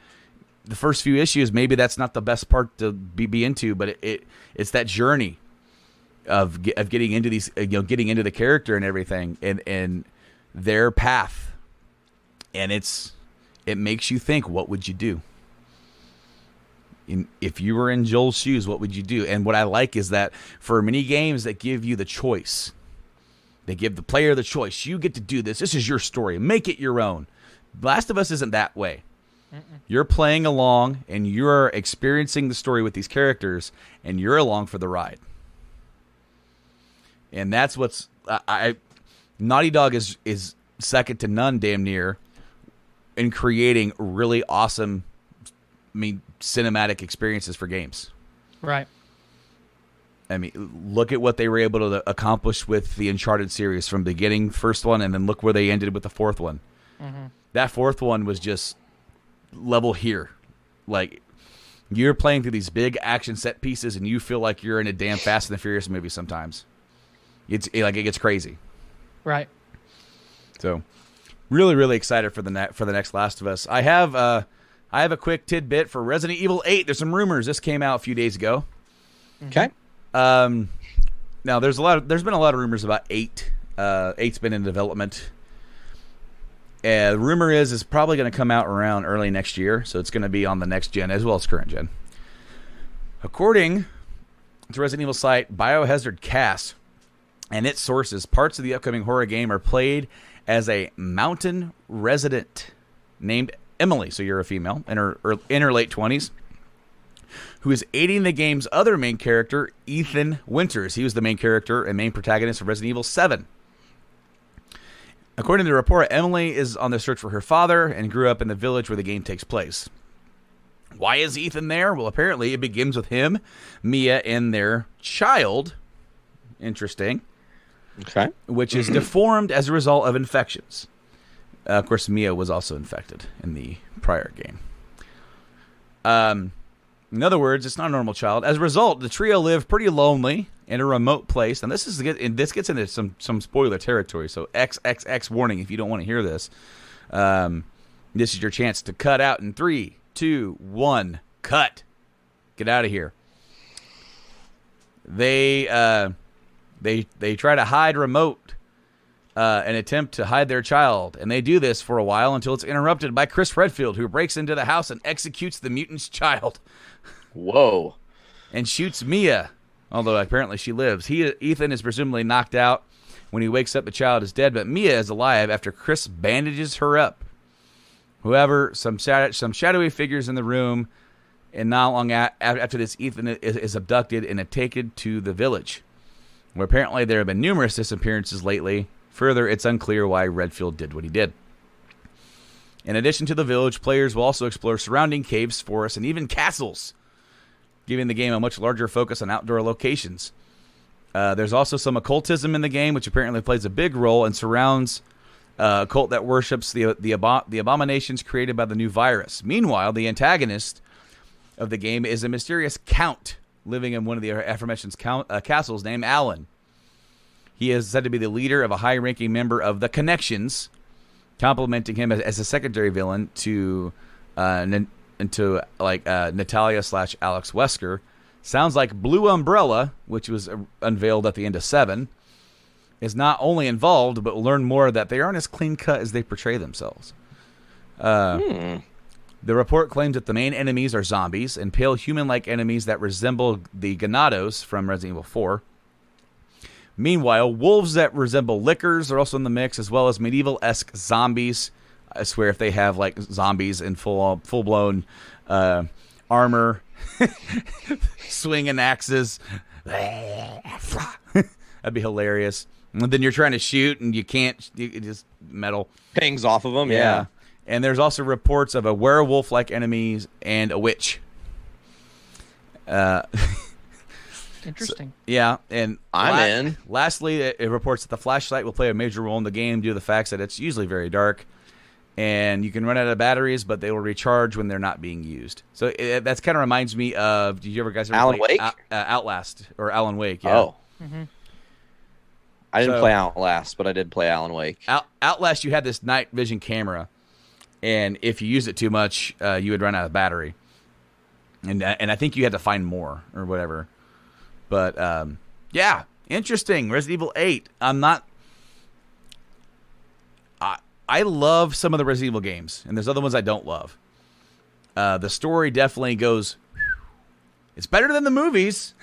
The first few issues, maybe that's not the best part to be into, but it's that journey of getting into these, getting into the character and everything, and their path, and it makes you think, what would you do? If you were in Joel's shoes, what would you do? And what I like is that for many games that give you the choice, they give the player the choice. You get to do this. This is your story. Make it your own. Last of Us isn't that way. You're playing along, and you're experiencing the story with these characters, and you're along for the ride. And that's what's Naughty Dog is second to none, damn near, in creating really awesome, cinematic experiences for games. Right. Look at what they were able to accomplish with the Uncharted series from the beginning, first one, and then look where they ended with the fourth one. That fourth one was just level here. Like, you're playing through these big action set pieces, and you feel like you're in a damn Fast and the Furious movie sometimes. It gets crazy. Right. So, really, really excited for the next Last of Us. I have a quick tidbit for Resident Evil 8. There's some rumors. This came out a few days ago. Okay. Now there's been a lot of rumors about 8. 8's been in development. The rumor is it's probably going to come out around early next year, so it's going to be on the next gen as well as current gen. According to Resident Evil site Biohazard Cast and its sources, parts of the upcoming horror game are played as a mountain resident named Emily, so you're a female in her late 20s, who is aiding the game's other main character, Ethan Winters. He was the main character and main protagonist of Resident Evil 7. According to the report, Emily is on the search for her father and grew up in the village where the game takes place. Why is Ethan there? Well, apparently it begins with him, Mia, and their child. Interesting. Okay. Which is deformed as a result of infections. Of course, Mia was also infected in the prior game. In other words, it's not a normal child. As a result, the trio live pretty lonely in a remote place. And this gets into some spoiler territory. So XXX warning if you don't want to hear this. This is your chance to cut out in 3, 2, 1. Cut. Get out of here. They try to hide remote, an attempt to hide their child, and they do this for a while until it's interrupted by Chris Redfield, who breaks into the house and executes the mutant's child. Whoa. And shoots Mia, although apparently she lives. Ethan is presumably knocked out. When he wakes up, the child is dead, but Mia is alive after Chris bandages her up. However, some shadowy figures in the room, and not long after this, Ethan is abducted and taken to the village, where apparently there have been numerous disappearances lately. Further, it's unclear why Redfield did what he did. In addition to the village, players will also explore surrounding caves, forests, and even castles, giving the game a much larger focus on outdoor locations. There's also some occultism in the game, which apparently plays a big role and surrounds a cult that worships the abominations created by the new virus. Meanwhile, the antagonist of the game is a mysterious count living in one of the aforementioned castles named Alan. He is said to be the leader of a high-ranking member of the Connections, complimenting him as a secondary villain to Natalia/Alex Wesker. Sounds like Blue Umbrella, which was unveiled at the end of 7, is not only involved, but we'll learn more that they aren't as clean-cut as they portray themselves. The report claims that the main enemies are zombies and pale human-like enemies that resemble the Ganados from Resident Evil 4. Meanwhile, wolves that resemble lickers are also in the mix, as well as medieval-esque zombies. I swear if they have like zombies in full-blown armor, swinging axes, that'd be hilarious. And then you're trying to shoot and you can't, it just metal. Pings off of them, yeah. And there's also reports of a werewolf-like enemies and a witch. Interesting. Yeah, and I'm in. Lastly, it reports that the flashlight will play a major role in the game due to the fact that it's usually very dark, and you can run out of batteries, but they will recharge when they're not being used. So that's kind of reminds me of. Did you ever guys ever Alan play Wake? Outlast or Alan Wake? Yeah. Oh. I didn't play Outlast, but I did play Alan Wake. Outlast, you had this night vision camera, and if you used it too much, you would run out of battery. And I think you had to find more or whatever. But, yeah, interesting. Resident Evil 8. I love some of the Resident Evil games, and there's other ones I don't love. The story definitely goes, it's better than the movies.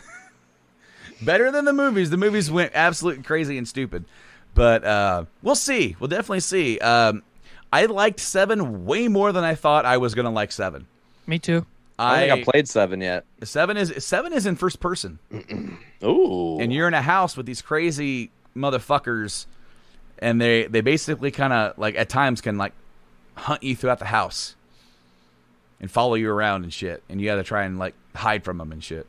Better than the movies. The movies went absolutely crazy and stupid. But we'll see. We'll definitely see. I liked 7 way more than I thought I was going to like 7. Me too. I don't think I played 7 yet. 7 is in first person. Ooh. And you're in a house with these crazy motherfuckers, and they basically kind of, like, at times can, like, hunt you throughout the house and follow you around and shit. And you got to try and, like, hide from them and shit.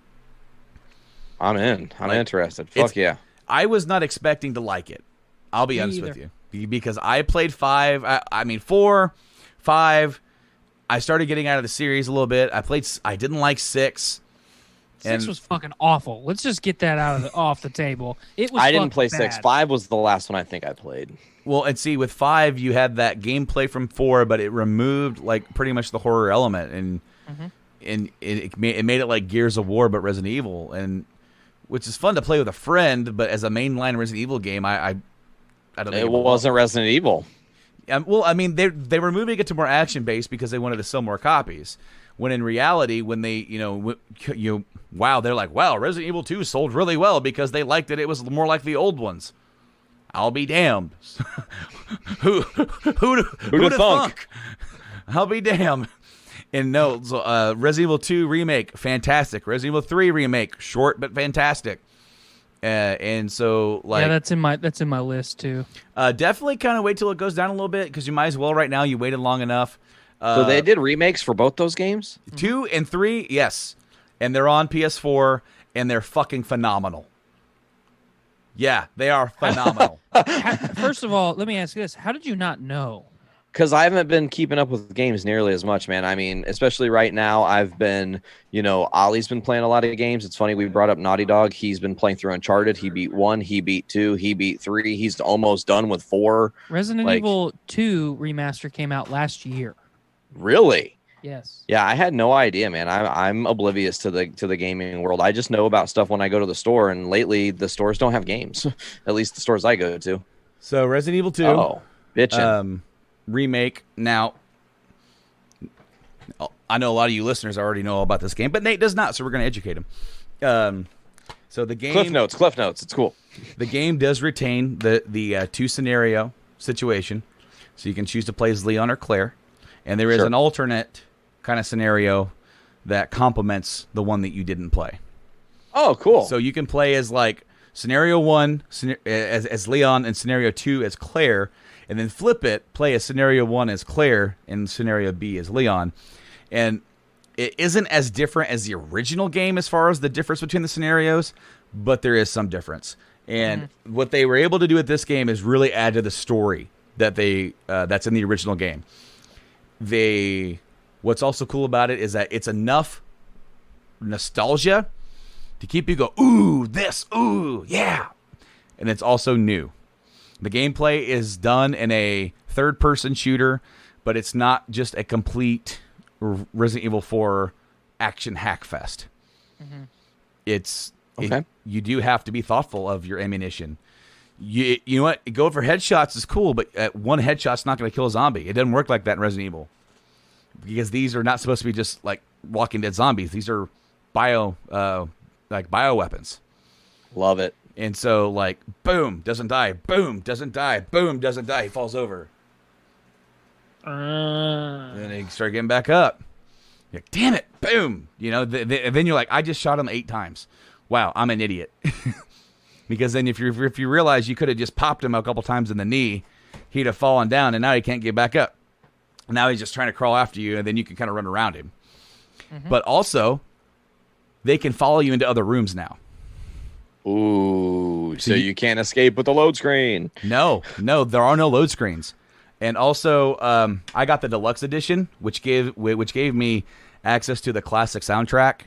I'm in. I'm interested. Fuck yeah. I was not expecting to like it. I'll be honest with you. Because I played 5. I mean, 4, 5. I started getting out of the series a little bit. I didn't like 6. 6 was fucking awful. Let's just get that off the table. It was. I didn't play bad. 6. 5 was the last one I think I played. Well, and see, with 5, you had that gameplay from 4, but it removed, like, pretty much the horror element, and it made it like Gears of War, but Resident Evil, and which is fun to play with a friend, but as a mainline Resident Evil game, I don't think it wasn't Resident Evil. Well, I mean, they were moving it to more action-based because they wanted to sell more copies. When in reality, when they, they're like, wow, Resident Evil 2 sold really well because they liked it. It was more like the old ones. I'll be damned. Who'd have thunk? I'll be damned. And no, so, Resident Evil 2 remake, fantastic. Resident Evil 3 remake, short but fantastic. And so, like, yeah, that's in my list too. Definitely kind of wait till it goes down a little bit because you might as well right now. You waited long enough. So they did remakes for both those games? 2 and 3, yes, and they're on PS4 and they're fucking phenomenal. Yeah, they are phenomenal. First of all, let me ask you this: how did you not know? Because I haven't been keeping up with games nearly as much, man. I mean, especially right now, I've been, Ollie's been playing a lot of games. It's funny, we brought up Naughty Dog. He's been playing through Uncharted. He beat 1, he beat 2, he beat 3. He's almost done with 4. Resident Evil 2 remaster came out last year. Really? Yes. Yeah, I had no idea, man. I'm oblivious to the gaming world. I just know about stuff when I go to the store, and lately the stores don't have games. At least the stores I go to. So Resident Evil 2. Oh, bitchin'. Remake. Now, I know a lot of you listeners already know all about this game, but Nate does not, so we're going to educate him. So the game... Cliff notes. It's cool. The game does retain the 2-scenario situation, so you can choose to play as Leon or Claire, and there is an alternate kind of scenario that complements the one that you didn't play. Oh, cool. So you can play as, like, Scenario 1 as Leon and Scenario 2 as Claire, and then flip it, play as Scenario 1 as Claire and Scenario B as Leon. And it isn't as different as the original game as far as the difference between the scenarios, but there is some difference. And what they were able to do with this game is really add to the story that that's in the original game. What's also cool about it is that it's enough nostalgia to keep you go, ooh, this, ooh, yeah. And it's also new. The gameplay is done in a third-person shooter, but it's not just a complete Resident Evil 4 action hackfest. You do have to be thoughtful of your ammunition. You know what? Go for headshots is cool, but one headshot's not going to kill a zombie. It doesn't work like that in Resident Evil. Because these are not supposed to be just like Walking Dead zombies. These are bio weapons. Love it. And so, like, boom, doesn't die. Boom, doesn't die. Boom, doesn't die. He falls over. And then he start getting back up. You're like, damn it, boom. Then you're like, I just shot him 8 times. Wow, I'm an idiot. Because then if you realize you could have just popped him a couple times in the knee, he'd have fallen down, and now he can't get back up. Now he's just trying to crawl after you, and then you can kind of run around him. But also, they can follow you into other rooms now. Ooh, so you can't escape with the load screen. No, there are no load screens. And also, I got the deluxe edition, which gave me access to the classic soundtrack.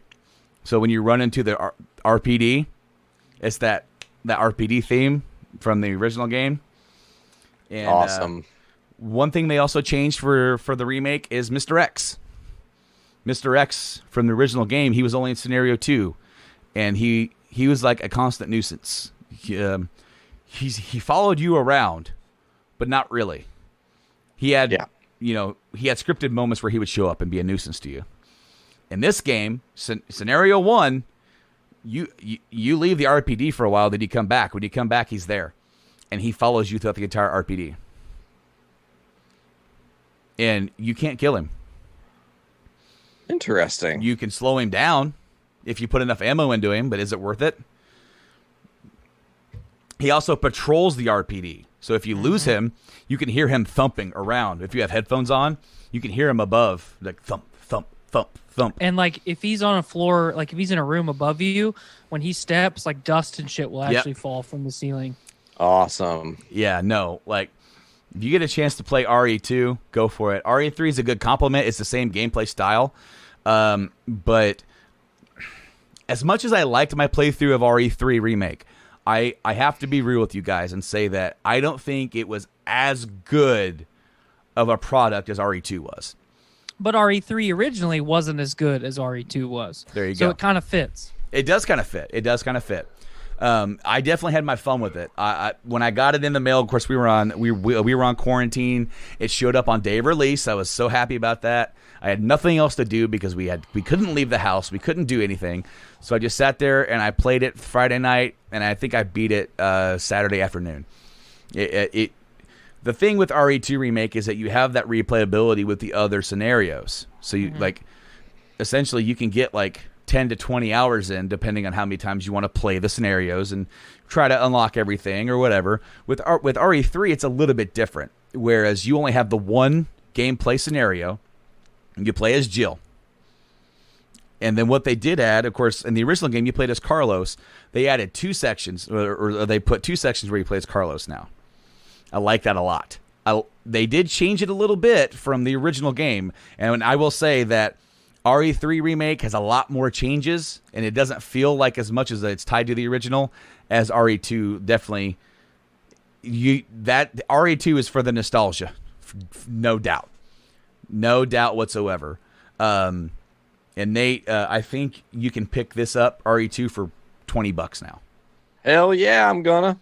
So when you run into the RPD, it's that RPD theme from the original game. And, awesome. One thing they also changed for the remake is Mr. X. Mr. X from the original game, he was only in scenario 2, and he was like a constant nuisance. He followed you around, but not really. He had he had scripted moments where he would show up and be a nuisance to you. In this game, scenario 1, you leave the RPD for a while, then you come back. When you come back, he's there, and he follows you throughout the entire RPD. And you can't kill him. Interesting. You can slow him down if you put enough ammo into him, but is it worth it? He also patrols the RPD. So if you lose him, you can hear him thumping around. If you have headphones on, you can hear him above, like thump, thump, thump, thump. And like if he's on a floor, like if he's in a room above you, when he steps, like dust and shit will actually fall from the ceiling. Awesome. Yeah, no, like if you get a chance to play RE2, go for it. RE3 is a good complement. It's the same gameplay style. But as much as I liked my playthrough of RE3 Remake, I have to be real with you guys and say that I don't think it was as good of a product as RE2 was. But RE3 originally wasn't as good as RE2 was. There you go. So it kind of fits. It does kind of fit. I definitely had my fun with it. When I got it in the mail, of course, we were on quarantine. It showed up on day of release. I was so happy about that. I had nothing else to do because we couldn't leave the house. We couldn't do anything. So I just sat there and I played it Friday night, and I think I beat it Saturday afternoon. The thing with RE2 Remake is that you have that replayability with the other scenarios. So you essentially you can get like 10 to 20 hours in, depending on how many times you want to play the scenarios and try to unlock everything or whatever. With RE3, it's a little bit different, whereas you only have the one gameplay scenario. You play as Jill. And then what they did add, of course, in the original game, you played as Carlos. They added 2 sections, or they put 2 sections where you play as Carlos now. I like that a lot. They did change it a little bit from the original game, and I will say that RE3 Remake has a lot more changes, and it doesn't feel like as much as it's tied to the original as RE2. Definitely, that RE2 is for the nostalgia, no doubt whatsoever. And Nate, I think you can pick this up RE2 for $20 now. Hell yeah, I'm gonna.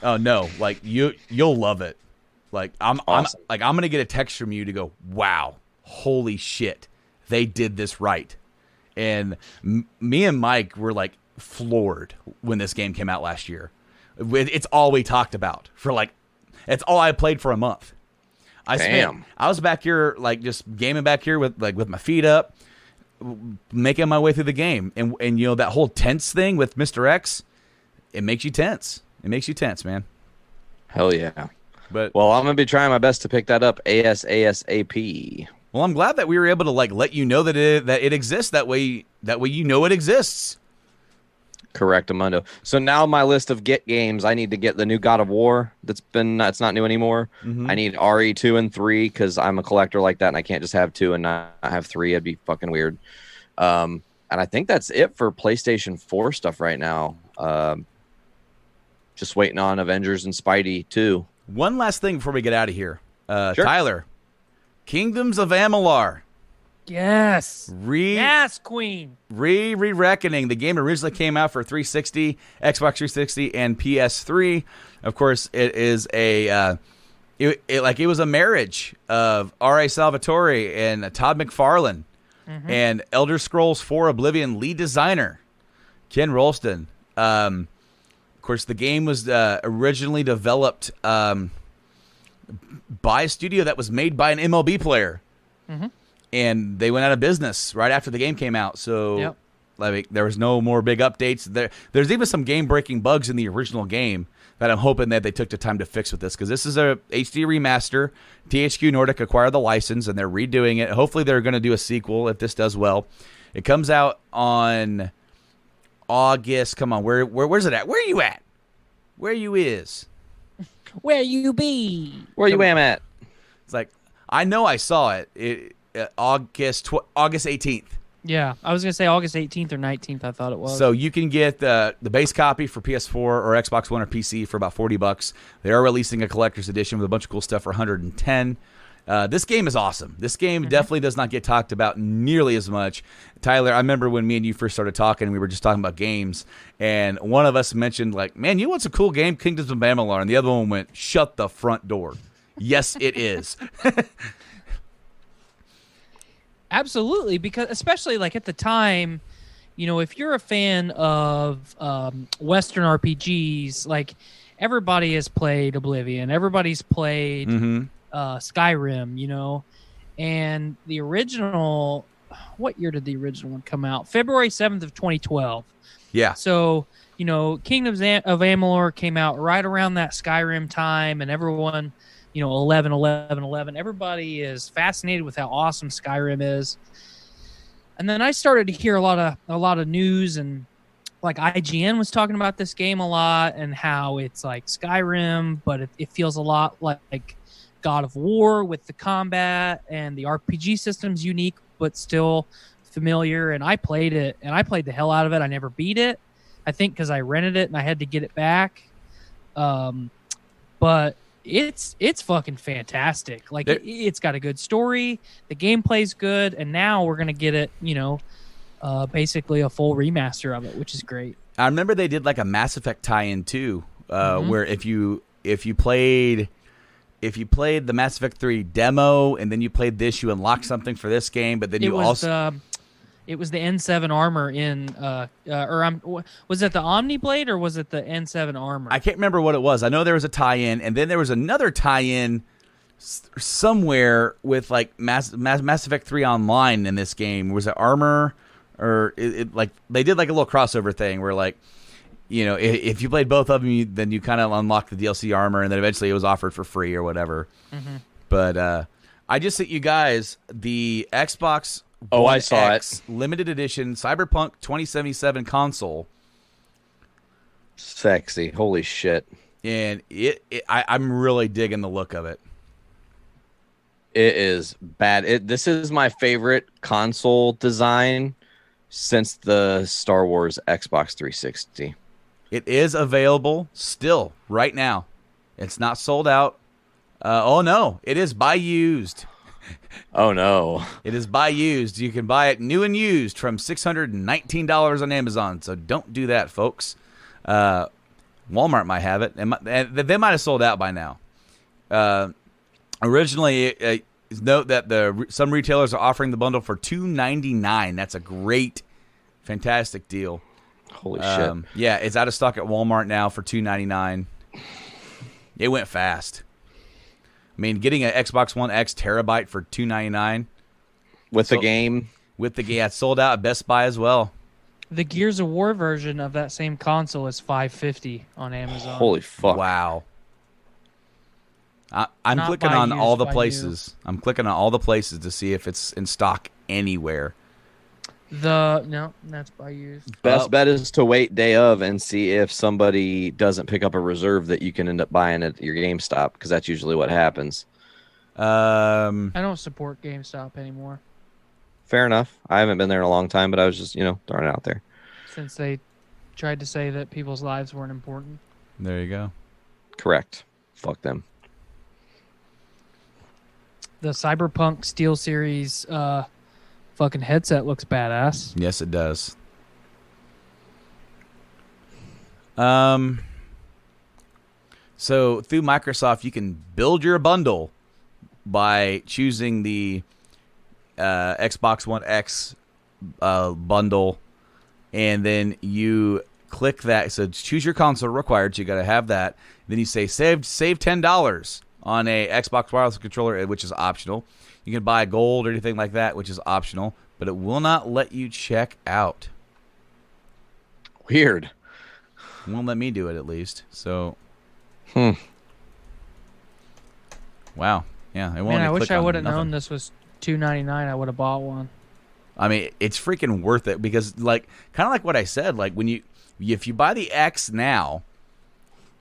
Oh no, like you'll love it. Like Awesome. I'm gonna get a text from you to go, wow, holy shit. They did this right. And me and Mike were like floored when this game came out last year. It's all we talked about it's all I played for a month. I was back here like just gaming back here with my feet up, making my way through the game. And you know, that whole tense thing with Mr. X, it makes you tense. It makes you tense, man. Hell yeah. But well, I'm going to be trying my best to pick that up ASAP. Well, I'm glad that we were able to let you know that it exists. That way you know it exists. Correct, Amundo. So now my list of get games, I need to get the new God of War. It's not new anymore. Mm-hmm. I need RE2 and 3 because I'm a collector like that, and I can't just have 2 and not have 3. It'd be fucking weird. And I think that's it for PlayStation 4 stuff right now. Just waiting on Avengers and Spidey 2. One last thing before we get out of here. Sure. Tyler, Kingdoms of Amalur. Yes. Yes, Queen. Re-Reckoning. The game originally came out for 360, Xbox 360, and PS3. Of course, it is it was a marriage of R.A. Salvatore and Todd McFarlane, and Elder Scrolls 4 Oblivion lead designer Ken Rolston. Of course, the game was originally developed by a studio that was made by an MLB player. Mm-hmm. And they went out of business right after the game came out. So there was no more big updates. There's even some game-breaking bugs in the original game that I'm hoping that they took the time to fix with this, because this is a HD remaster. THQ Nordic acquired the license, and they're redoing it. Hopefully they're going to do a sequel if this does well. It comes out on August. Come on, where's it at? Where are you at? Where you is? Where you be? Where you am at? It's like I know I saw it. August 18th. Yeah, I was gonna say August 18th or 19th. I thought it was. So you can get the base copy for PS4 or Xbox One or PC for about $40. They are releasing a collector's edition with a bunch of cool stuff for $110. This game is awesome. This game definitely does not get talked about nearly as much. Tyler, I remember when me and you first started talking, we were just talking about games, and one of us mentioned, like, man, you know what's a cool game? Kingdoms of Amalur. And the other one went, shut the front door. Yes, it is. Absolutely, because especially like at the time, you know, if you're a fan of Western RPGs, like everybody has played Oblivion, everybody's played Skyrim, you know, and the original, what year did the original one come out? February 7th of 2012. Yeah. So, you know, Kingdoms of Amalur came out right around that Skyrim time, and everyone, you know, 11, 11, 11. Everybody is fascinated with how awesome Skyrim is. And then I started to hear a lot of news, and like IGN was talking about this game a lot and how it's like Skyrim, but it feels a lot like God of War with the combat, and the RPG system's unique but still familiar. And I played it, and I played the hell out of it. I never beat it, I think, because I rented it and I had to get it back. But it's fucking fantastic. Like it's got a good story, the gameplay's good, and now we're gonna get it, you know, basically a full remaster of it, which is great. I remember they did like a Mass Effect tie-in too, where if you played the Mass Effect 3 demo and then you played this, you unlocked something for this game, but then it was the N7 armor in, was it the Omni Blade or was it the N7 armor? I can't remember what it was. I know there was a tie-in, and then there was another tie-in somewhere with like Mass Effect 3 Online in this game. Was it armor, or it like they did like a little crossover thing where, like, you know, if you played both of them, then you kind of unlocked the DLC armor, and then eventually it was offered for free or whatever. But I just sent you guys the Xbox. Oh, I saw it. Limited edition Cyberpunk 2077 console. Sexy. Holy shit. And I'm really digging the look of it. It is bad. This is my favorite console design since the Star Wars Xbox 360. It is available still right now. It's not sold out. Oh, no. It is buy used. Oh, no. It is buy used. You can buy it new and used from $619 on Amazon. So don't do that, folks. Walmart might have it. And they might have sold out by now. Originally, note that some retailers are offering the bundle for $299. That's a great, fantastic deal. Holy shit. Yeah, it's out of stock at Walmart now for $299. It went fast. I mean, getting an Xbox One X terabyte for $299 with the game, it's sold out at Best Buy as well. The Gears of War version of that same console is $550 on Amazon. Holy fuck! Wow. I'm clicking on all the places. I'm clicking on all the places to see if it's in stock anywhere. No, that's by used. Best bet is to wait day of and see if somebody doesn't pick up a reserve that you can end up buying at your GameStop, because that's usually what happens. I don't support GameStop anymore. Fair enough. I haven't been there in a long time, but I was just, throwing it out there. Since they tried to say that people's lives weren't important. There you go. Correct. Fuck them. The Cyberpunk SteelSeries fucking headset looks badass. Yes, it does. So through Microsoft, you can build your bundle by choosing the Xbox One X bundle, and then you click that. So choose your console required. So you got to have that. Then you say save $10 on a Xbox wireless controller, which is optional. You can buy gold or anything like that, which is optional, but it will not let you check out. Weird. It won't let me do it, at least. So, wow. Yeah, it won't. Man, I wish I would have known this was $299. I would have bought one. I mean, it's freaking worth it because, like, kind of like what I said, like if you buy the X now,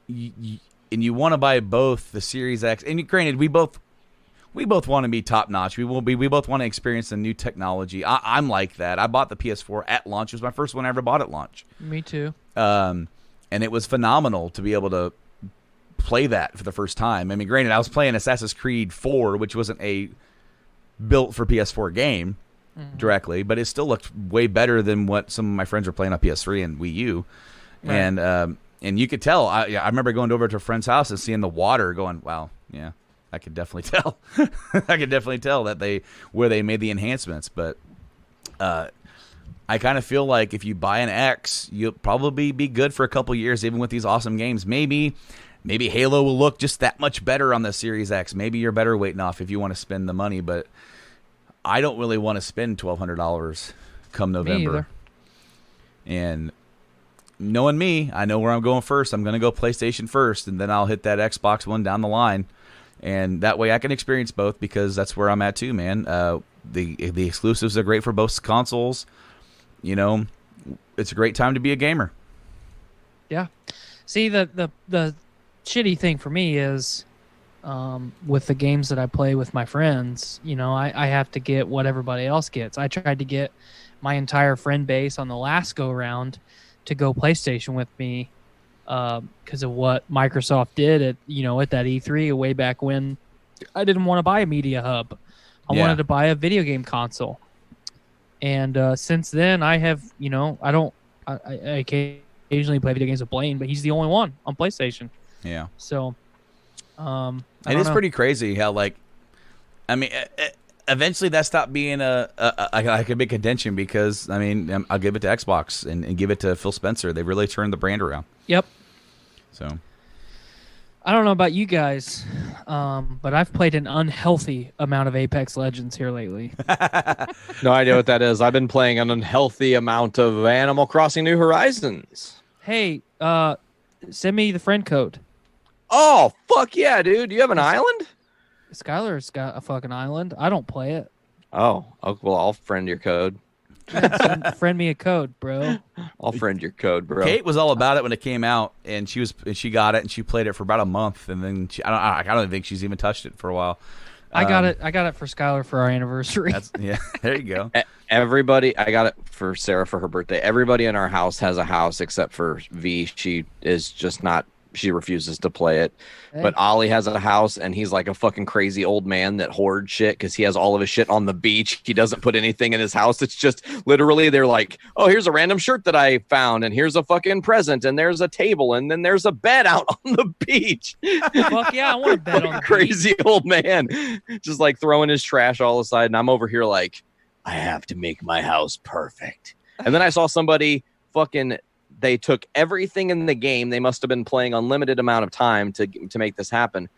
and you want to buy both the Series X, and granted, we both want to be top notch. We both want to experience the new technology. I'm like that. I bought the PS4 at launch. It was my first one I ever bought at launch. Me too. And it was phenomenal to be able to play that for the first time. I mean, granted, I was playing Assassin's Creed 4, which wasn't a built for PS4 game directly, but it still looked way better than what some of my friends were playing on PS3 and Wii U. Right. And you could tell. I remember going over to a friend's house and seeing the water, going, "Wow, yeah, I could definitely tell." I could definitely tell that where they made the enhancements. But I kind of feel like if you buy an X, you'll probably be good for a couple years, even with these awesome games. Maybe Halo will look just that much better on the Series X. Maybe you're better waiting off if you want to spend the money, but I don't really want to spend $1,200 come November. And knowing me, I know where I'm going first. I'm going to go PlayStation first, and then I'll hit that Xbox One down the line. And that way I can experience both because that's where I'm at too, man. The exclusives are great for both consoles. You know, it's a great time to be a gamer. Yeah. See, the shitty thing for me is with the games that I play with my friends, you know, I have to get what everybody else gets. I tried to get my entire friend base on the last go-round to go PlayStation with me because of what Microsoft did at that E3 way back when. I didn't want to buy a media hub. I wanted to buy a video game console. And since then, I have, I occasionally play video games with Blaine, but he's the only one on PlayStation. Yeah. So, it is pretty crazy how, like, I mean, eventually that stopped being a big contention because, I mean, I'll give it to Xbox and give it to Phil Spencer. They really turned the brand around. Yep. So, I don't know about you guys, but I've played an unhealthy amount of Apex Legends here lately. No idea what that is. I've been playing an unhealthy amount of Animal Crossing New Horizons. Hey, send me the friend code. Oh, fuck yeah, dude. Do you have an island? Skylar's got a fucking island. I don't play it. Oh, well, I'll friend your code. Yeah, friend me a code, bro. I'll friend your code, bro. Kate was all about it when it came out, and she got it, and she played it for about a month, and then I don't think she's even touched it for a while. I got it for Skylar for our anniversary. Yeah, there you go. Everybody, I got it for Sarah for her birthday. Everybody in our house has a house except for V. She is just not. She refuses to play it. Hey. But Ollie has a house, and he's like a fucking crazy old man that hoards shit because he has all of his shit on the beach. He doesn't put anything in his house. It's just literally they're like, oh, here's a random shirt that I found, and here's a fucking present, and there's a table, and then there's a bed out on the beach. Fuck yeah, I want a bed on the crazy beach. Old man just like throwing his trash all aside, and I'm over here like, I have to make my house perfect. And then I saw somebody fucking... They took everything in the game. They must have been playing unlimited amount of time to make this happen.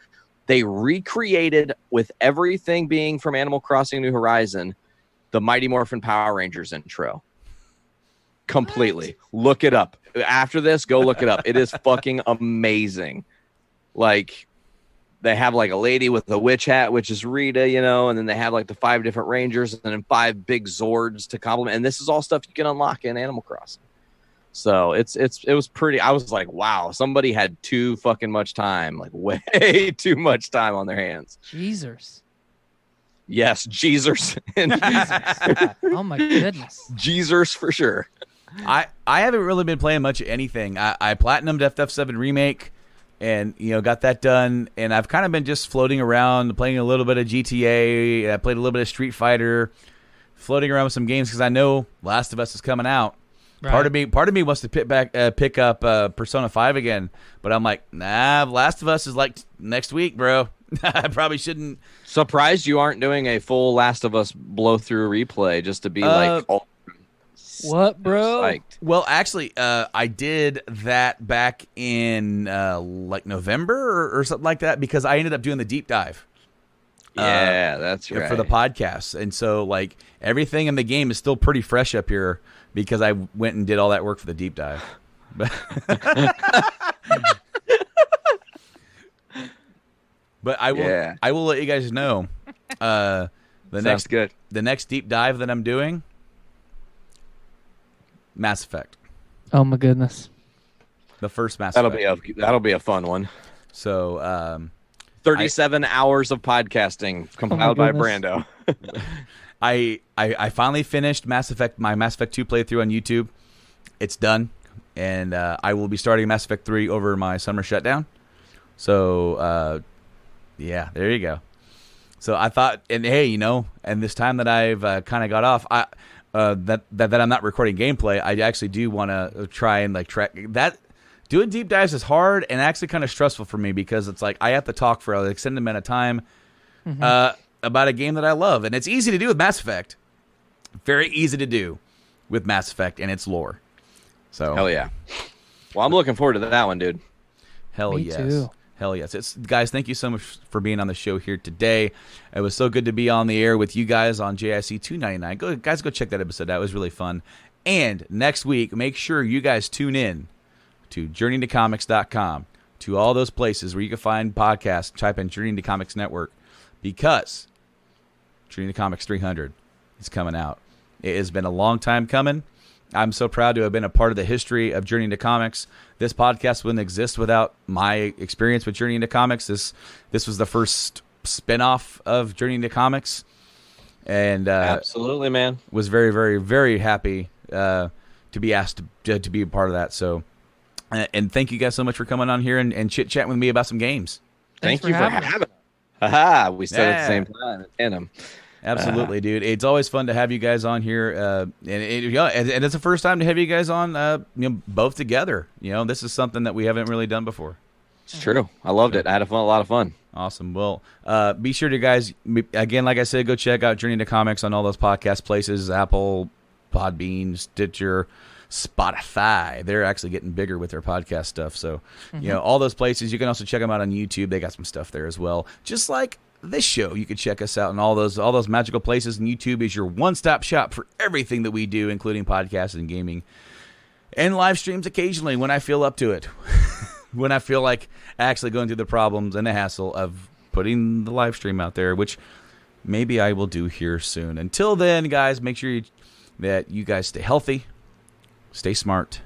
They recreated, with everything being from Animal Crossing New Horizon, the Mighty Morphin Power Rangers intro. Completely. What? Look it up. After this, go look it up. It is fucking amazing. Like, they have like a lady with a witch hat, which is Rita, and then they have like the 5 different Rangers and then 5 big Zords to complement. And this is all stuff you can unlock in Animal Crossing. So it was pretty. I was like, wow, somebody had too fucking much time, like way too much time on their hands. Jesus. Yes, Jesus. Oh my goodness. Jesus for sure. I haven't really been playing much of anything. I platinumed FF7 Remake and got that done, and I've kind of been just floating around, playing a little bit of GTA. I played a little bit of Street Fighter, floating around with some games because I know Last of Us is coming out. Right. Part of me wants to pick up Persona 5 again, but I'm like, nah, Last of Us is like next week, bro. I probably shouldn't. Surprised you aren't doing a full Last of Us blow through replay just to be like, oh, what, bro? Psyched. Well, actually, I did that back in like November or something like that because I ended up doing the deep dive. Yeah, that's right. For the podcast, and so like everything in the game is still pretty fresh up here. Because I went and did all that work for the deep dive. But I will let you guys know Sounds good. The next deep dive that I'm doing Mass Effect. Oh my goodness. The first Mass That'll Effect. be a fun one. So 37 hours of podcasting compiled by Brando. I finally finished my Mass Effect 2 playthrough on YouTube. It's done, and I will be starting Mass Effect 3 over my summer shutdown. So yeah, there you go. So I thought, and hey, and this time that I've kind of got off, that I'm not recording gameplay, I actually do want to try and track that. Doing deep dives is hard and actually kind of stressful for me because it's like I have to talk for an extended amount of time about a game that I love. And it's easy to do with Mass Effect. Very easy to do with Mass Effect and its lore. So hell yeah. Well, I'm looking forward to that one, dude. Hell Me yes. too. Hell yes. Guys, thank you so much for being on the show here today. It was so good to be on the air with you guys on JIC 299. Go check that episode out. It was really fun. And next week, make sure you guys tune in to JourneyToComics.com, to all those places where you can find podcasts. Type in Journey to Comics Network, because Journey to Comics 300 is coming out. It has been a long time coming. I'm so proud to have been a part of the history of Journey to Comics. This podcast wouldn't exist without my experience with Journey to Comics. This was the first spinoff of Journey to Comics, and absolutely, man, was very, very, very happy to be asked to be a part of that. So. And thank you guys so much for coming on here and chit-chatting with me about some games. Thank you for having us. Haha, we said at the same time. Tandem. Absolutely, dude. It's always fun to have you guys on here. And it's the first time to have you guys on both together. This is something that we haven't really done before. It's true. I loved it. I had a lot of fun. Awesome. Well, be sure to, guys, again, like I said, go check out Journey to Comics on all those podcast places, Apple, Podbean, Stitcher, Spotify. They're actually getting bigger with their podcast stuff. So, all those places. You can also check them out on YouTube. They got some stuff there as well. Just like this show, you can check us out in all those magical places. And YouTube is your one-stop shop for everything that we do, including podcasts and gaming and live streams occasionally when I feel up to it. When I feel like actually going through the problems and the hassle of putting the live stream out there, which maybe I will do here soon. Until then, guys, make sure that you guys stay healthy. Stay smart.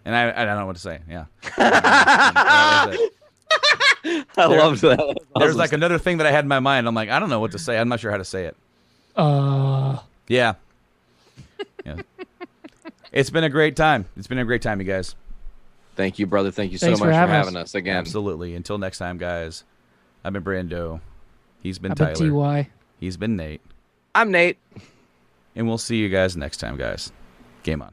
And I don't know what to say. Yeah. I loved that. There's like another thing that I had in my mind. I'm like, I don't know what to say. I'm not sure how to say it. Yeah. It's been a great time. It's been a great time, you guys. Thank you, brother. Thank you Thanks so much for for having having us. us again. Absolutely. Until next time, guys. I've been Brando. He's been I've Tyler. been TY. He's been Nate. I'm Nate. And we'll see you guys next time, guys. Game on.